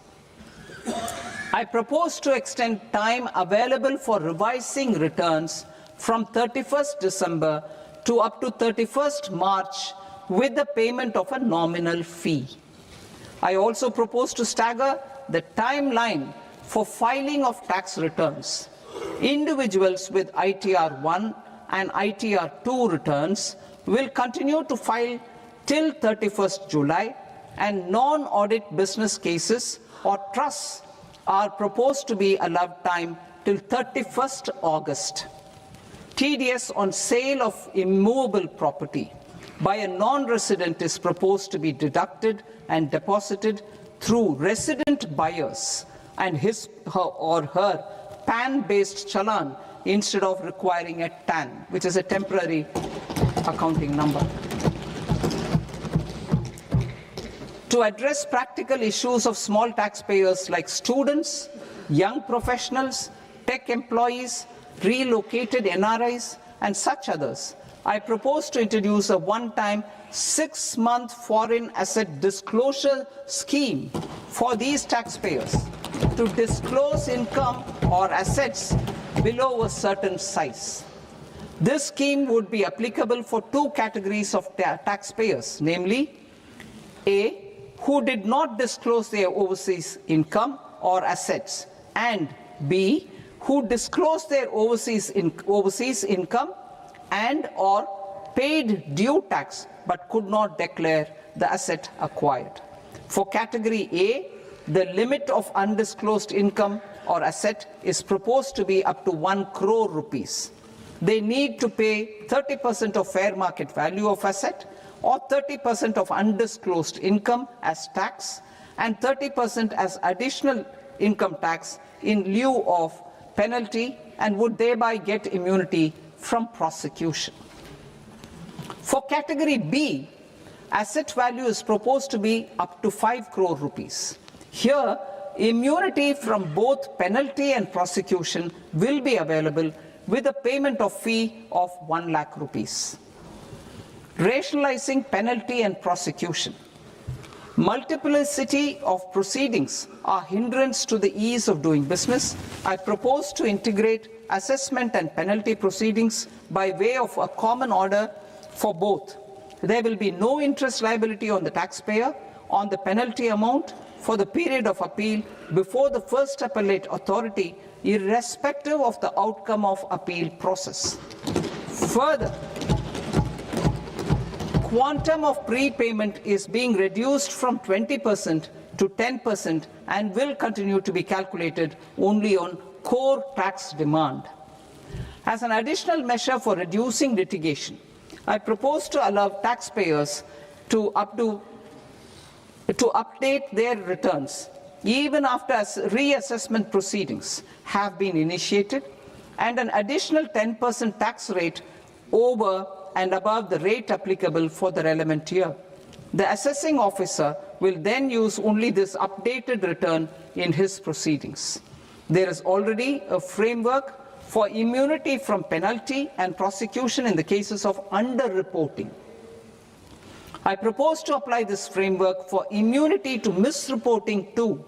I propose to extend time available for revising returns from 31st December to up to 31st March with the payment of a nominal fee. I also propose to stagger the timeline for filing of tax returns. Individuals with ITR 1 and ITR 2 returns will continue to file till 31st July, and non-audit business cases or trusts are proposed to be allowed time till 31st August. TDS on sale of immovable property by a non-resident is proposed to be deducted and deposited through resident buyers and his or her PAN-based challan instead of requiring a TAN, which is a temporary accounting number. To address practical issues of small taxpayers like students, young professionals, tech employees, relocated NRIs, and such others, I propose to introduce a one-time 6-month foreign asset disclosure scheme for these taxpayers to disclose income or assets below a certain size. This scheme would be applicable for two categories of taxpayers, namely A, who did not disclose their overseas income or assets, and B, who disclosed their overseas income and or paid due tax but could not declare the asset acquired. For category A, the limit of undisclosed income or asset is proposed to be up to 1 crore rupees. they need to pay 30% of fair market value of asset or 30% of undisclosed income as tax and 30% as additional income tax in lieu of penalty and would thereby get immunity from prosecution. For category B, asset value is proposed to be up to 5 crore rupees. Here, immunity from both penalty and prosecution will be available with a payment of fee of 1 lakh rupees. Rationalizing penalty and prosecution. Multiplicity of proceedings are hindrance to the ease of doing business. I propose to integrate assessment and penalty proceedings by way of a common order for both. There will be no interest liability on the taxpayer on the penalty amount for the period of appeal before the first appellate authority, irrespective of the outcome of appeal process. Further, quantum of prepayment is being reduced from 20% to 10% and will continue to be calculated only on core tax demand. As an additional measure for reducing litigation, I propose to allow taxpayers to update their returns even after reassessment proceedings have been initiated and an additional 10% tax rate over and above the rate applicable for the relevant year. The assessing officer will then use only this updated return in his proceedings. There is already a framework for immunity from penalty and prosecution in the cases of underreporting. I propose to apply this framework for immunity to misreporting too.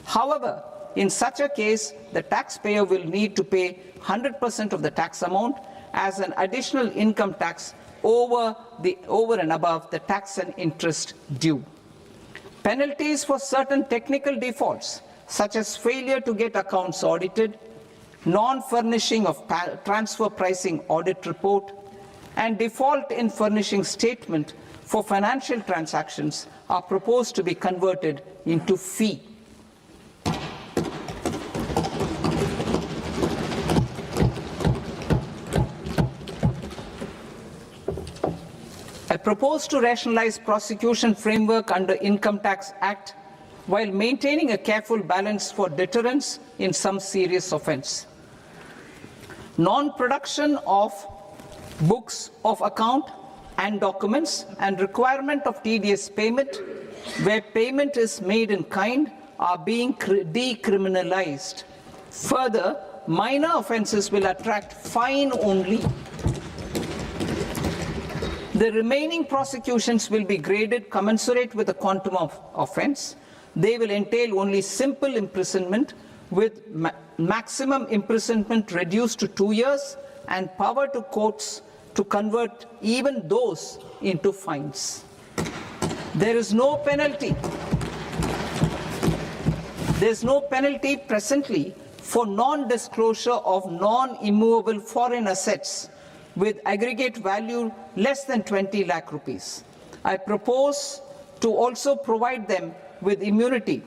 However, in such a case, the taxpayer will need to pay 100% of the tax amount as an additional income tax over and above the tax and interest due. Penalties for certain technical defaults, such as failure to get accounts audited, non-furnishing of transfer pricing audit report, and default in furnishing statement for financial transactions are proposed to be converted into fee. I propose to rationalize prosecution framework under Income Tax Act while maintaining a careful balance for deterrence in some serious offence. Non-production of books of account and documents and requirement of TDS payment where payment is made in kind are being decriminalized. Further, minor offences will attract fine only. The remaining prosecutions will be graded commensurate with the quantum of offence. They will entail only simple imprisonment with maximum imprisonment reduced to 2 years and power to courts to convert even those into fines. There is no penalty. There is no penalty presently for non-disclosure of non-immovable foreign assets with aggregate value less than 20 lakh rupees. I propose to also provide them with immunity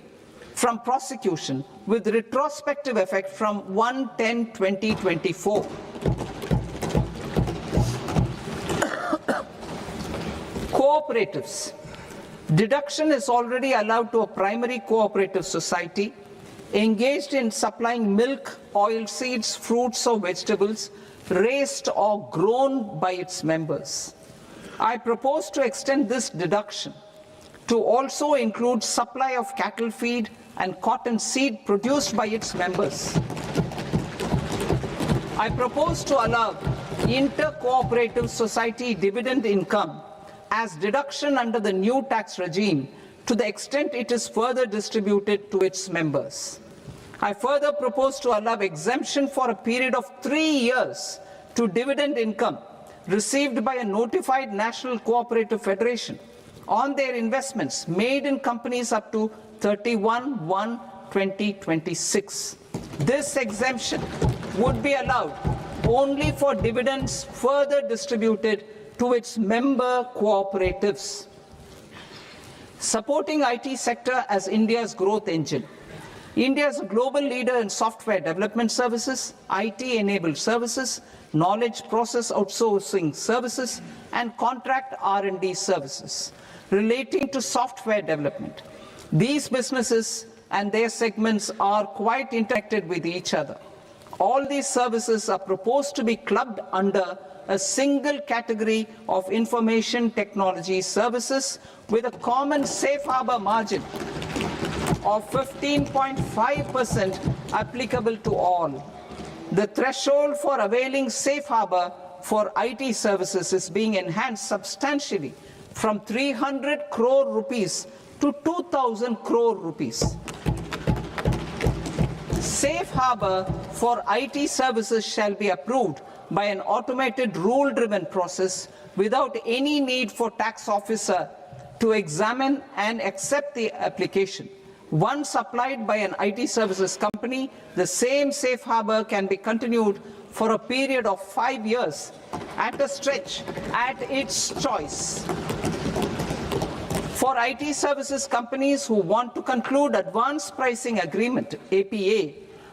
from prosecution with retrospective effect from 1/10/2024. Cooperatives. Deduction is already allowed to a primary cooperative society engaged in supplying milk, oilseeds, fruits or vegetables raised or grown by its members. I propose to extend this deduction to also include supply of cattle feed and cotton seed produced by its members. I propose to allow inter-cooperative society dividend income as deduction under the new tax regime to the extent it is further distributed to its members. I further propose to allow exemption for a period of 3 years to dividend income received by a notified national cooperative federation on their investments made in companies up to 31/1/2026. This exemption would be allowed only for dividends further distributed to its member cooperatives. Supporting IT sector as India's growth engine. India is a global leader in software development services, IT-enabled services, knowledge process outsourcing services, and contract R&D services relating to software development. These businesses and their segments are quite interconnected with each other. All these services are proposed to be clubbed under a single category of information technology services with a common safe harbor margin of 15.5% applicable to all. The threshold for availing safe harbor for IT services is being enhanced substantially from 300 crore rupees to 2,000 crore rupees. Safe harbor for IT services shall be approved by an automated rule-driven process without any need for tax officer to examine and accept the application. Once applied by an IT services company, the same safe harbor can be continued for a period of 5 years at a stretch at its choice. For IT services companies who want to conclude advanced pricing agreement, APA,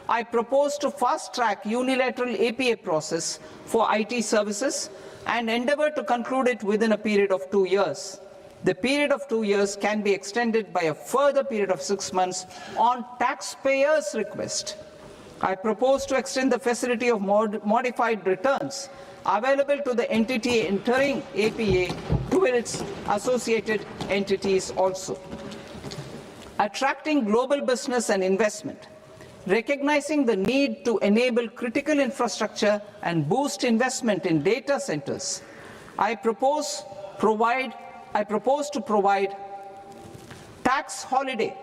I propose to fast-track unilateral APA process for IT services and endeavor to conclude it within a period of 2 years. The period of 2 years can be extended by a further period of 6 months on taxpayers' request. I propose to extend the facility of modified returns available to the entity entering APA to its associated entities also. Attracting global business and investment. Recognizing the need to enable critical infrastructure and boost investment in data centers, I propose to provide tax holiday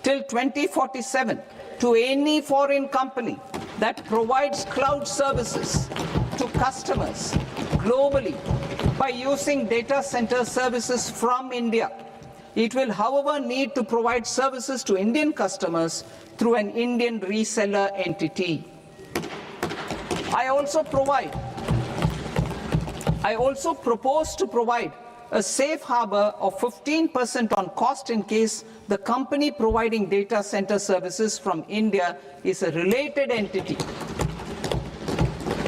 till 2047 to any foreign company that provides cloud services to customers globally by using data center services from India. It will, however, need to provide services to Indian customers through an Indian reseller entity. I also propose to provide a safe harbor of 15% on cost in case the company providing data center services from India is a related entity.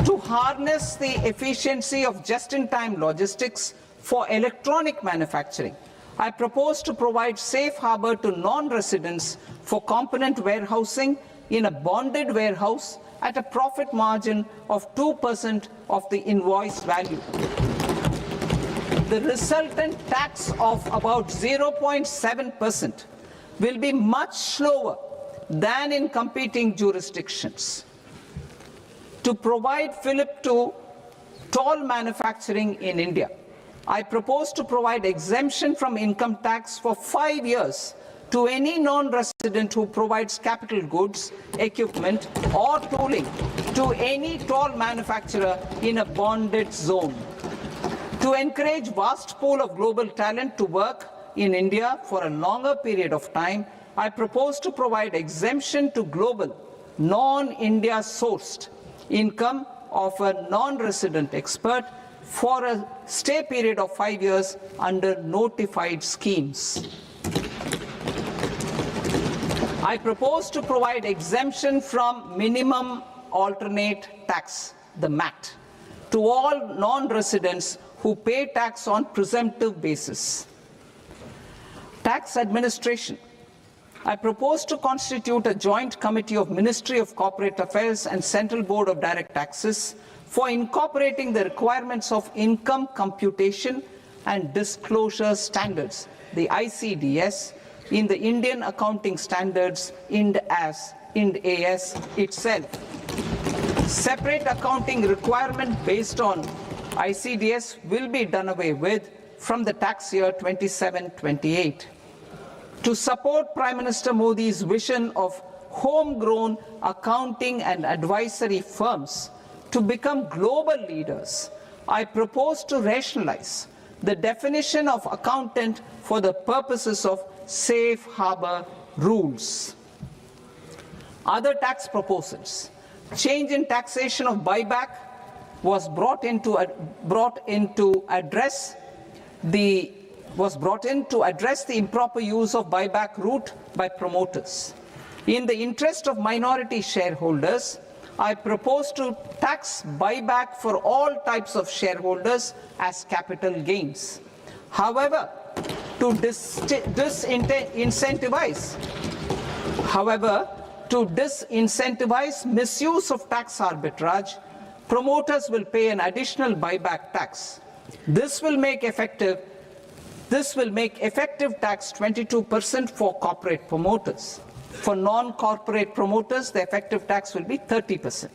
To harness the efficiency of just-in-time logistics for electronic manufacturing, I propose to provide safe harbor to non-residents for component warehousing in a bonded warehouse at a profit margin of 2% of the invoice value. The resultant tax of about 0.7% will be much lower than in competing jurisdictions. To provide fillip to toll manufacturing in India, I propose to provide exemption from income tax for 5 years to any non-resident who provides capital goods, equipment, or tooling to any toll manufacturer in a bonded zone. To encourage vast pool of global talent to work in India for a longer period of time, I propose to provide exemption to global, non-India sourced income of a non-resident expert for a stay period of 5 years under notified schemes. I propose to provide exemption from minimum alternate tax, the MAT, to all non-residents who pay tax on presumptive basis. Tax administration. I propose to constitute a joint committee of Ministry of Corporate Affairs and Central Board of Direct Taxes for incorporating the requirements of income computation and disclosure standards, the ICDS, in the Indian Accounting Standards, IND AS itself. Separate accounting requirement based on ICDS will be done away with from the tax year 27-28. To support Prime Minister Modi's vision of homegrown accounting and advisory firms to become global leaders, I propose to rationalize the definition of accountant for the purposes of safe harbor rules. Other tax proposals. Change in taxation of buyback was brought in to address the improper use of buyback route by promoters. In the interest of minority shareholders, I propose to tax buyback for all types of shareholders as capital gains. However, to disincentivize misuse of tax arbitrage, promoters will pay an additional buyback tax. This will make effective tax 22% for corporate promoters. For non-corporate promoters, the effective tax will be 30%.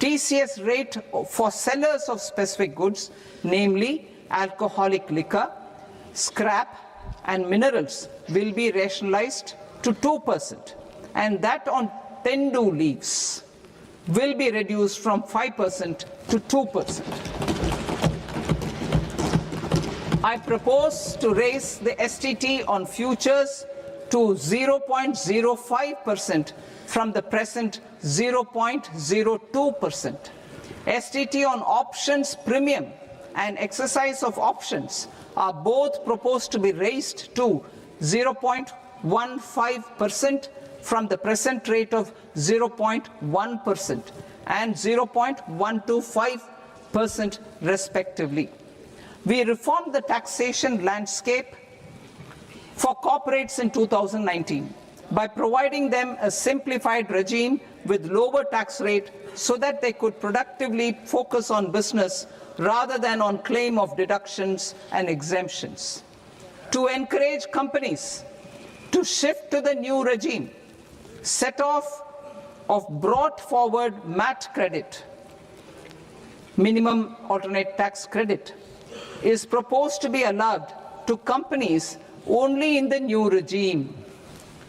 TCS rate for sellers of specific goods, namely alcoholic liquor, scrap, and minerals, will be rationalized to 2%, and that on tendu leaves will be reduced from 5% to 2%. I propose to raise the STT on futures to 0.05% from the present 0.02%. STT on options premium and exercise of options are both proposed to be raised to 0.15% from the present rate of 0.1% and 0.125% respectively. We reformed the taxation landscape for corporates in 2019 by providing them a simplified regime with lower tax rate so that they could productively focus on business rather than on claim of deductions and exemptions. To encourage companies to shift to the new regime, set-off of brought forward MAT credit, minimum alternate tax credit, is proposed to be allowed to companies only in the new regime.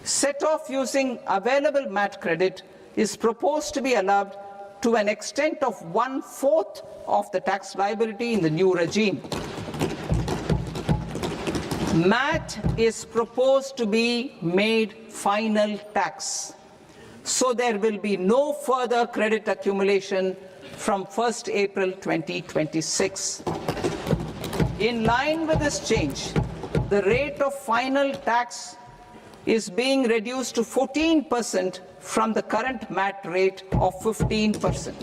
Set-off using available MAT credit is proposed to be allowed to an extent of 1/4 of the tax liability in the new regime. MAT is proposed to be made final tax, so there will be no further credit accumulation from 1st April 2026. In line with this change, the rate of final tax is being reduced to 14% from the current MAT rate of 15%.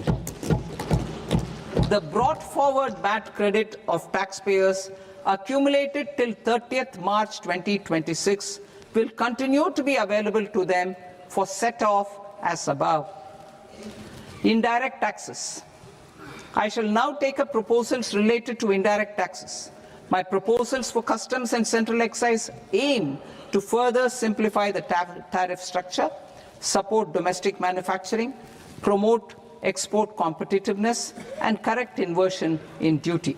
The brought forward MAT credit of taxpayers accumulated till 30th March 2026 will continue to be available to them for set-off as above. Indirect taxes. I shall now take up proposals related to indirect taxes. My proposals for customs and central excise aim to further simplify the tariff structure, support domestic manufacturing, promote export competitiveness, and correct inversion in duty.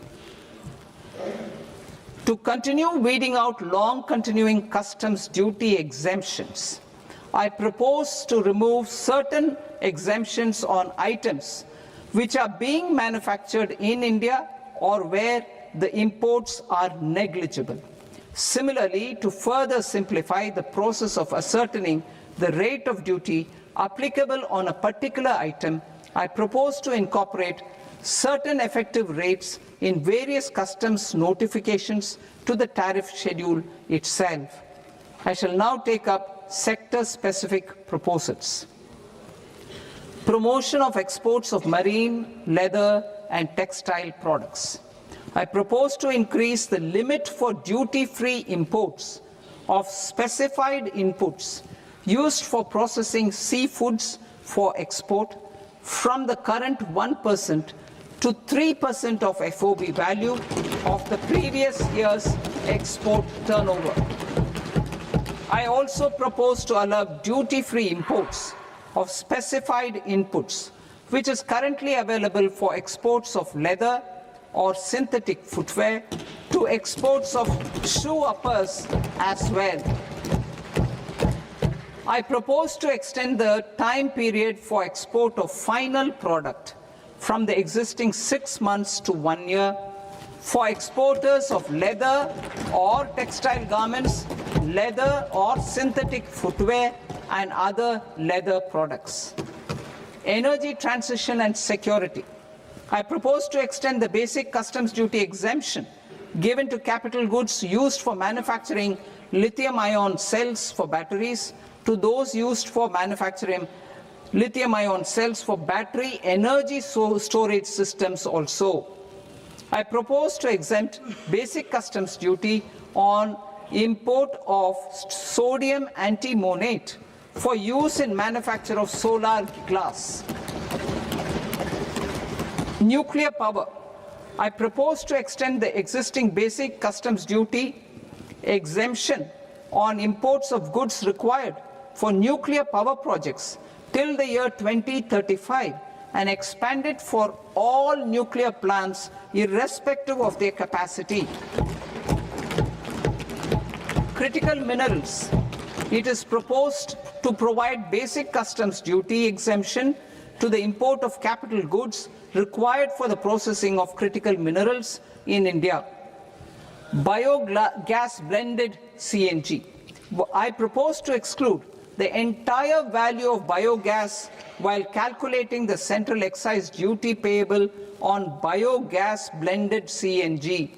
To continue weeding out long-continuing customs duty exemptions, I propose to remove certain exemptions on items which are being manufactured in India or where the imports are negligible. Similarly, to further simplify the process of ascertaining the rate of duty applicable on a particular item, I propose to incorporate certain effective rates in various customs notifications to the tariff schedule itself. I shall now take up sector-specific proposals. Promotion of exports of marine, leather, and textile products. I propose to increase the limit for duty-free imports of specified inputs used for processing seafoods for export from the current 1% to 3% of FOB value of the previous year's export turnover. I also propose to allow duty-free imports of specified inputs, which is currently available for exports of leather or synthetic footwear, to exports of shoe uppers as well. I propose to extend the time period for export of final product from the existing 6 months to 1 year for exporters of leather or textile garments, leather or synthetic footwear, and other leather products. Energy transition and security. I propose to extend the basic customs duty exemption given to capital goods used for manufacturing lithium-ion cells for batteries to those used for manufacturing lithium-ion cells for battery energy storage systems also. I propose to exempt basic customs duty on import of sodium antimonate for use in manufacture of solar glass. Nuclear power. I propose to extend the existing basic customs duty exemption on imports of goods required for nuclear power projects till the year 2035 and expand it for all nuclear plants irrespective of their capacity. Critical minerals. It is proposed to provide basic customs duty exemption to the import of capital goods required for the processing of critical minerals in India. Biogas blended CNG. I propose to exclude the entire value of biogas while calculating the central excise duty payable on biogas blended CNG.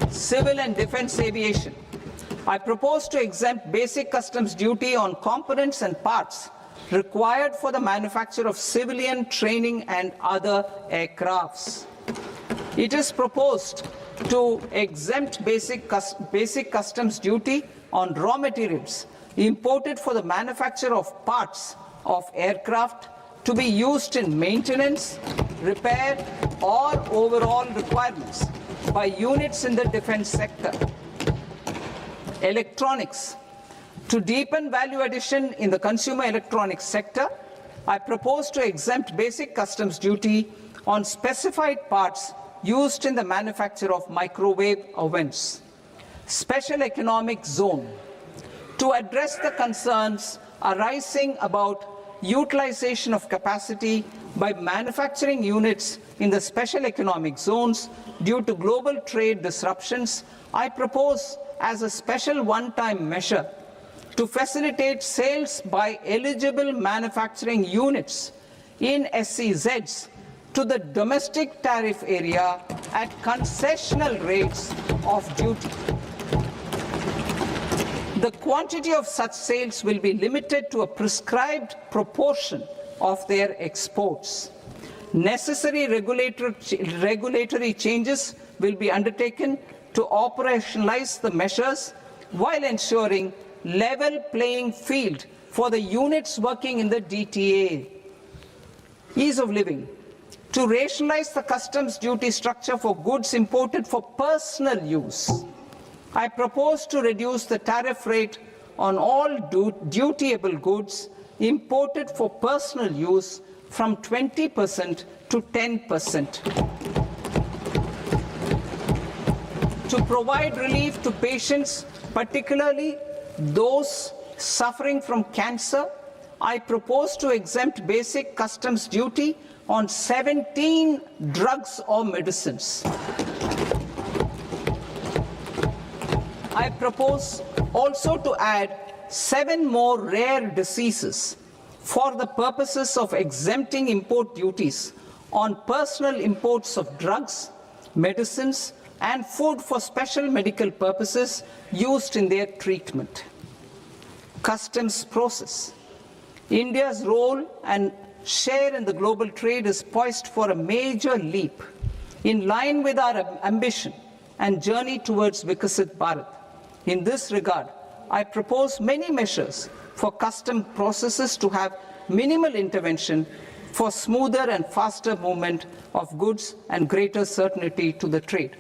Civil and defense aviation. I propose to exempt basic customs duty on components and parts required for the manufacture of civilian training and other aircrafts. It is proposed to exempt basic customs duty on raw materials imported for the manufacture of parts of aircraft to be used in maintenance, repair, or overall requirements by units in the defense sector. Electronics. To deepen value addition in the consumer electronics sector, I propose to exempt basic customs duty on specified parts used in the manufacture of microwave ovens. Special economic zone. To address the concerns arising about utilization of capacity by manufacturing units in the special economic zones due to global trade disruptions, I propose as a special one-time measure to facilitate sales by eligible manufacturing units in SEZs to the domestic tariff area at concessional rates of duty. The quantity of such sales will be limited to a prescribed proportion of their exports. Necessary regulatory changes will be undertaken to operationalize the measures while ensuring level playing field for the units working in the DTA. Ease of living. To rationalize the customs duty structure for goods imported for personal use, I propose to reduce the tariff rate on all dutiable goods imported for personal use from 20% to 10%. To provide relief to patients, particularly those suffering from cancer, I propose to exempt basic customs duty on 17 drugs or medicines. I propose also to add 7 more rare diseases for the purposes of exempting import duties on personal imports of drugs, medicines, and food for special medical purposes used in their treatment. Customs process. India's role and share in the global trade is poised for a major leap in line with our ambition and journey towards Vikasit Bharat. In this regard, I propose many measures for custom processes to have minimal intervention for smoother and faster movement of goods and greater certainty to the trade.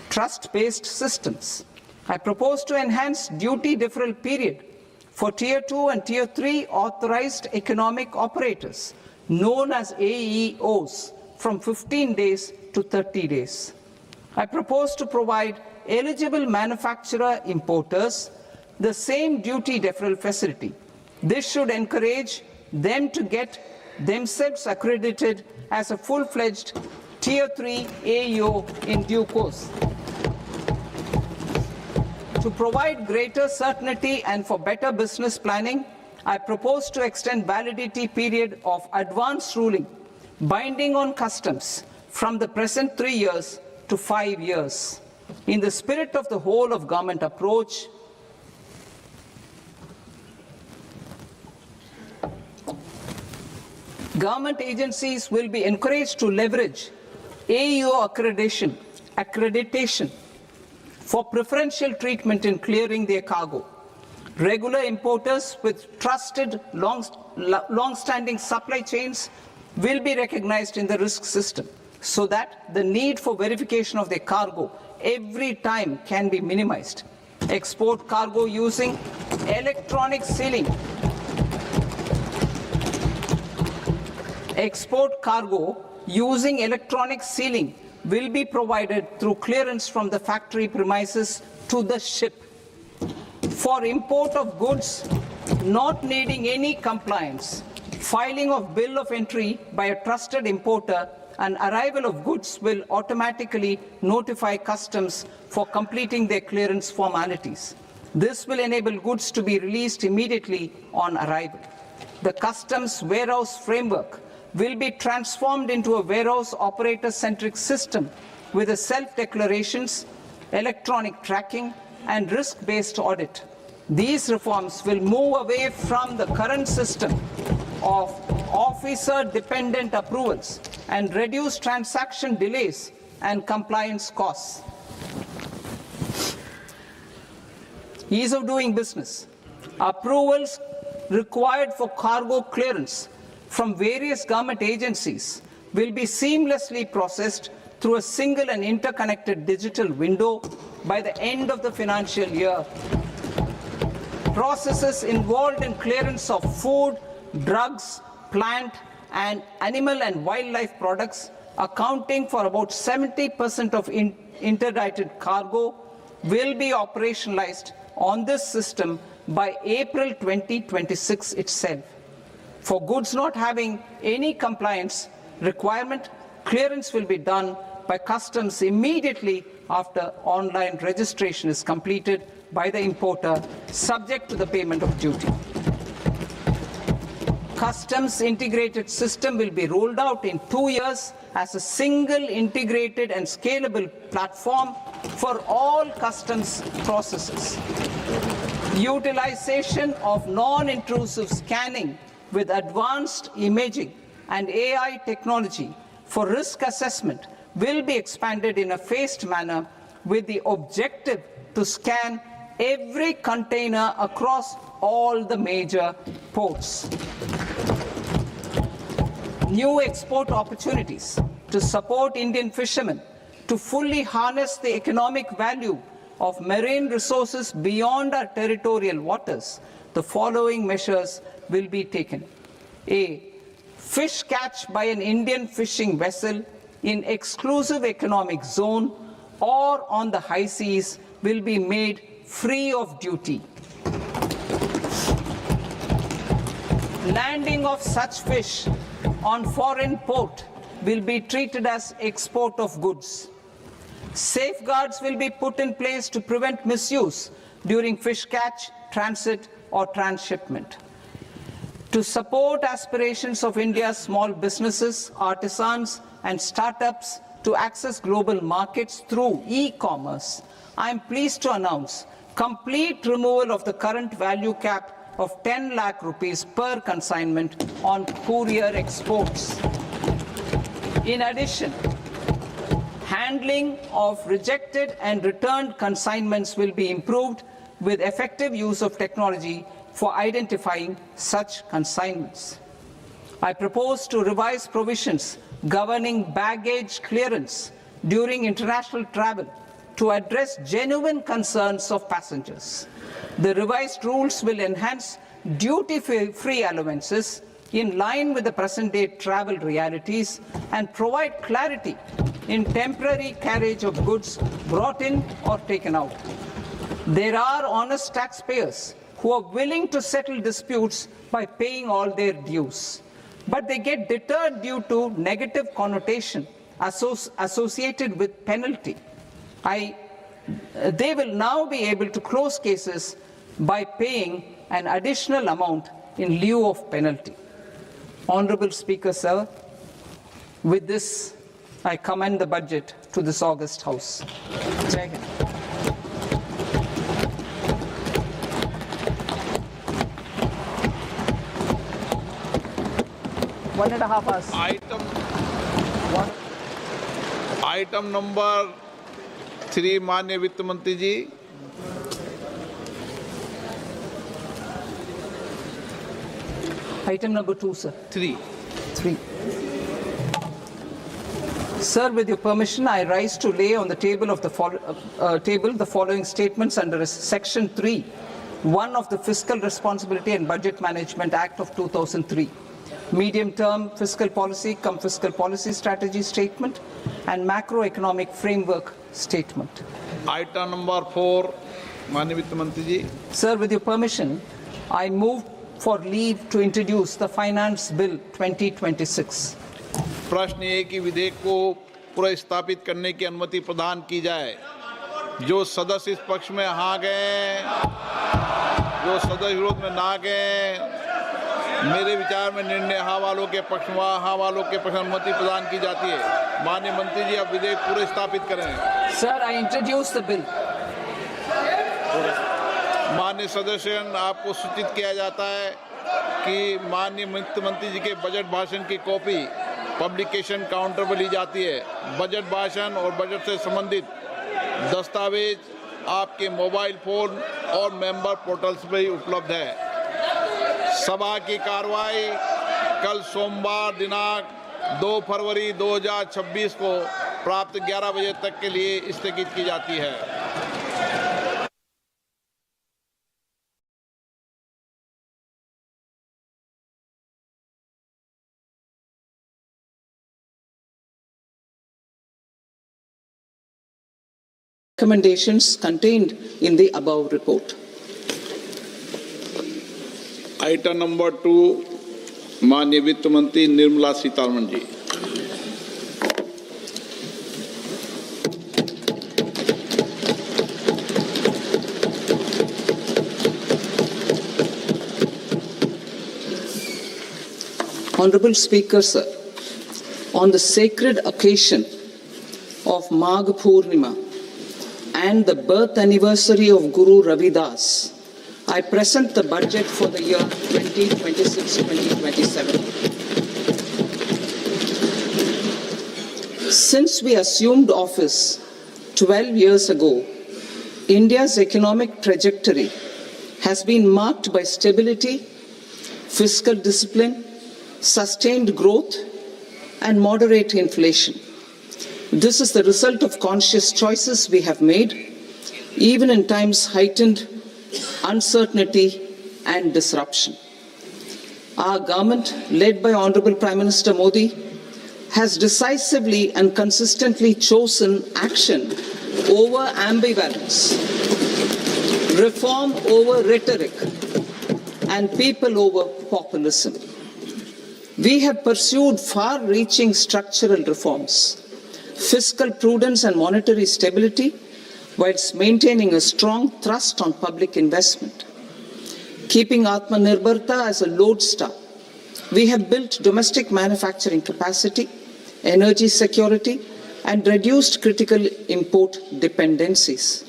Trust-based systems. I propose to enhance duty deferral period for Tier 2 and Tier 3 authorized economic operators, known as AEOs, from 15 days to 30 days. I propose to provide eligible manufacturer importers the same duty deferral facility. This should encourage them to get themselves accredited as a full-fledged Tier 3 AEO in due course. To provide greater certainty and for better business planning, I propose to extend validity period of advance ruling binding on customs from the present 3 years to 5 years. In the spirit of the whole of government approach, Government agencies will be encouraged to leverage AEO accreditation for preferential treatment in clearing their cargo. Regular importers with trusted long-standing supply chains will be recognized in the risk system so that the need for verification of their cargo every time can be minimized. Export cargo using electronic sealing. Export cargo using electronic sealing will be provided through clearance from the factory premises to the ship. For import of goods not needing any compliance, filing of bill of entry by a trusted importer and arrival of goods will automatically notify customs for completing their clearance formalities. This will enable goods to be released immediately on arrival. The customs warehouse framework will be transformed into a warehouse operator-centric system with a self-declarations, electronic tracking, and risk-based audit. These reforms will move away from the current system of officer-dependent approvals and reduce transaction delays and compliance costs. Ease of doing business. Approvals required for cargo clearance from various government agencies will be seamlessly processed through a single and interconnected digital window by the end of the financial year. Processes involved in clearance of food, drugs, plant, and animal and wildlife products, accounting for about 70% of interdicted cargo, will be operationalized on this system by April 2026 itself. For goods not having any compliance requirement, clearance will be done by customs immediately after online registration is completed by the importer, subject to the payment of duty. Customs integrated system will be rolled out in 2 years as a single integrated and scalable platform for all customs processes. Utilization of non-intrusive scanning with advanced imaging and AI technology for risk assessment will be expanded in a phased manner with the objective to scan every container across all the major ports. New export opportunities to support Indian fishermen to fully harness the economic value of marine resources beyond our territorial waters. The following measures will be taken. A. Fish catch by an Indian fishing vessel in exclusive economic zone or on the high seas will be made free of duty. Landing of such fish on foreign port will be treated as export of goods. Safeguards will be put in place to prevent misuse during fish catch, transit, or transshipment. To support aspirations of India's small businesses, artisans, and startups to access global markets through e-commerce, I am pleased to announce complete removal of the current value cap of 10 lakh rupees per consignment on courier exports. In addition, handling of rejected and returned consignments will be improved with effective use of technology for identifying such consignments. I propose to revise provisions governing baggage clearance during international travel to address genuine concerns of passengers. The revised rules will enhance duty-free allowances in line with the present-day travel realities and provide clarity in temporary carriage of goods brought in or taken out. There are honest taxpayers who are willing to settle disputes by paying all their dues, but they get deterred due to negative connotation associated with penalty. They will now be able to close cases by paying an additional amount in lieu of penalty. Honorable Speaker, sir, with this, I commend the budget to this august House. Jai Hind. 1.5 hours. Item number 3 माननीय वित्त मंत्री जी। Item number 2, sir. 3। Sir, with your permission, I rise to lay on the table of the following statements under Section 3, 1 of the Fiscal Responsibility and Budget Management Act of 2003. Medium-term fiscal policy cum fiscal policy strategy statement and macroeconomic framework statement. Item number 4 माननीय वित्त मंत्री जी। Sir, with your permission, I move for leave to introduce the Finance Bill 2026. प्रश्न ये कि विधेयक को पुनर्स्थापित करने की अनुमति प्रदान की जाए। जो सदस्य इस पक्ष में हाँ गए, जो सदस्य विरोध में ना गए, मेरे विचार में निर्णय हाँ वालों के पक्ष में, हाँ वालों के पक्ष में अनुमति प्रदान की जाती है। माननीय मंत्री जी, अब विधेयक पूरे स्थापित करें। Sir, I introduce the bill. माननीय सदस्यगण, आपको सूचित किया जाता है कि माननीय वित्त मंत्री जी के बजट भाषण की कॉपी पब्लिकेशन काउंटर पर ली जाती है। बजट भाषण और बजट से संबंधित दस्तावेज आपके मोबाइल फोन और मेंबर पोर्टल्स पर ही उपलब्ध है। सभा की कार्रवाई कल सोमवार दिनांक 2 फरवरी 2026 को प्राप्त 11 बजे तक के लिए स्थगित की जाती है। Recommendations contained in the above report. Item number 2 माननीय वित्त मंत्री Nirmala Sitharaman ji. Honorable Speaker, sir, on the sacred occasion of Magh Purnima and the birth anniversary of Guru Ravidas, I present the budget for the year 2026-2027. Since we assumed office 12 years ago, India's economic trajectory has been marked by stability, fiscal discipline, sustained growth, and moderate inflation. This is the result of conscious choices we have made, even in times heightened uncertainty and disruption. Our government, led by Honorable Prime Minister Modi, has decisively and consistently chosen action over ambivalence, reform over rhetoric, and people over populism. We have pursued far-reaching structural reforms, fiscal prudence and monetary stability, whilst maintaining a strong thrust on public investment. Keeping Atmanirbharta as a lodestar, we have built domestic manufacturing capacity, energy security, and reduced critical import dependencies.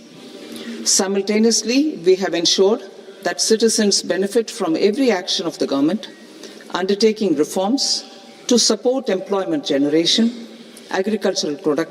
Simultaneously, we have ensured that citizens benefit from every action of the government, undertaking reforms to support employment generation, agricultural production,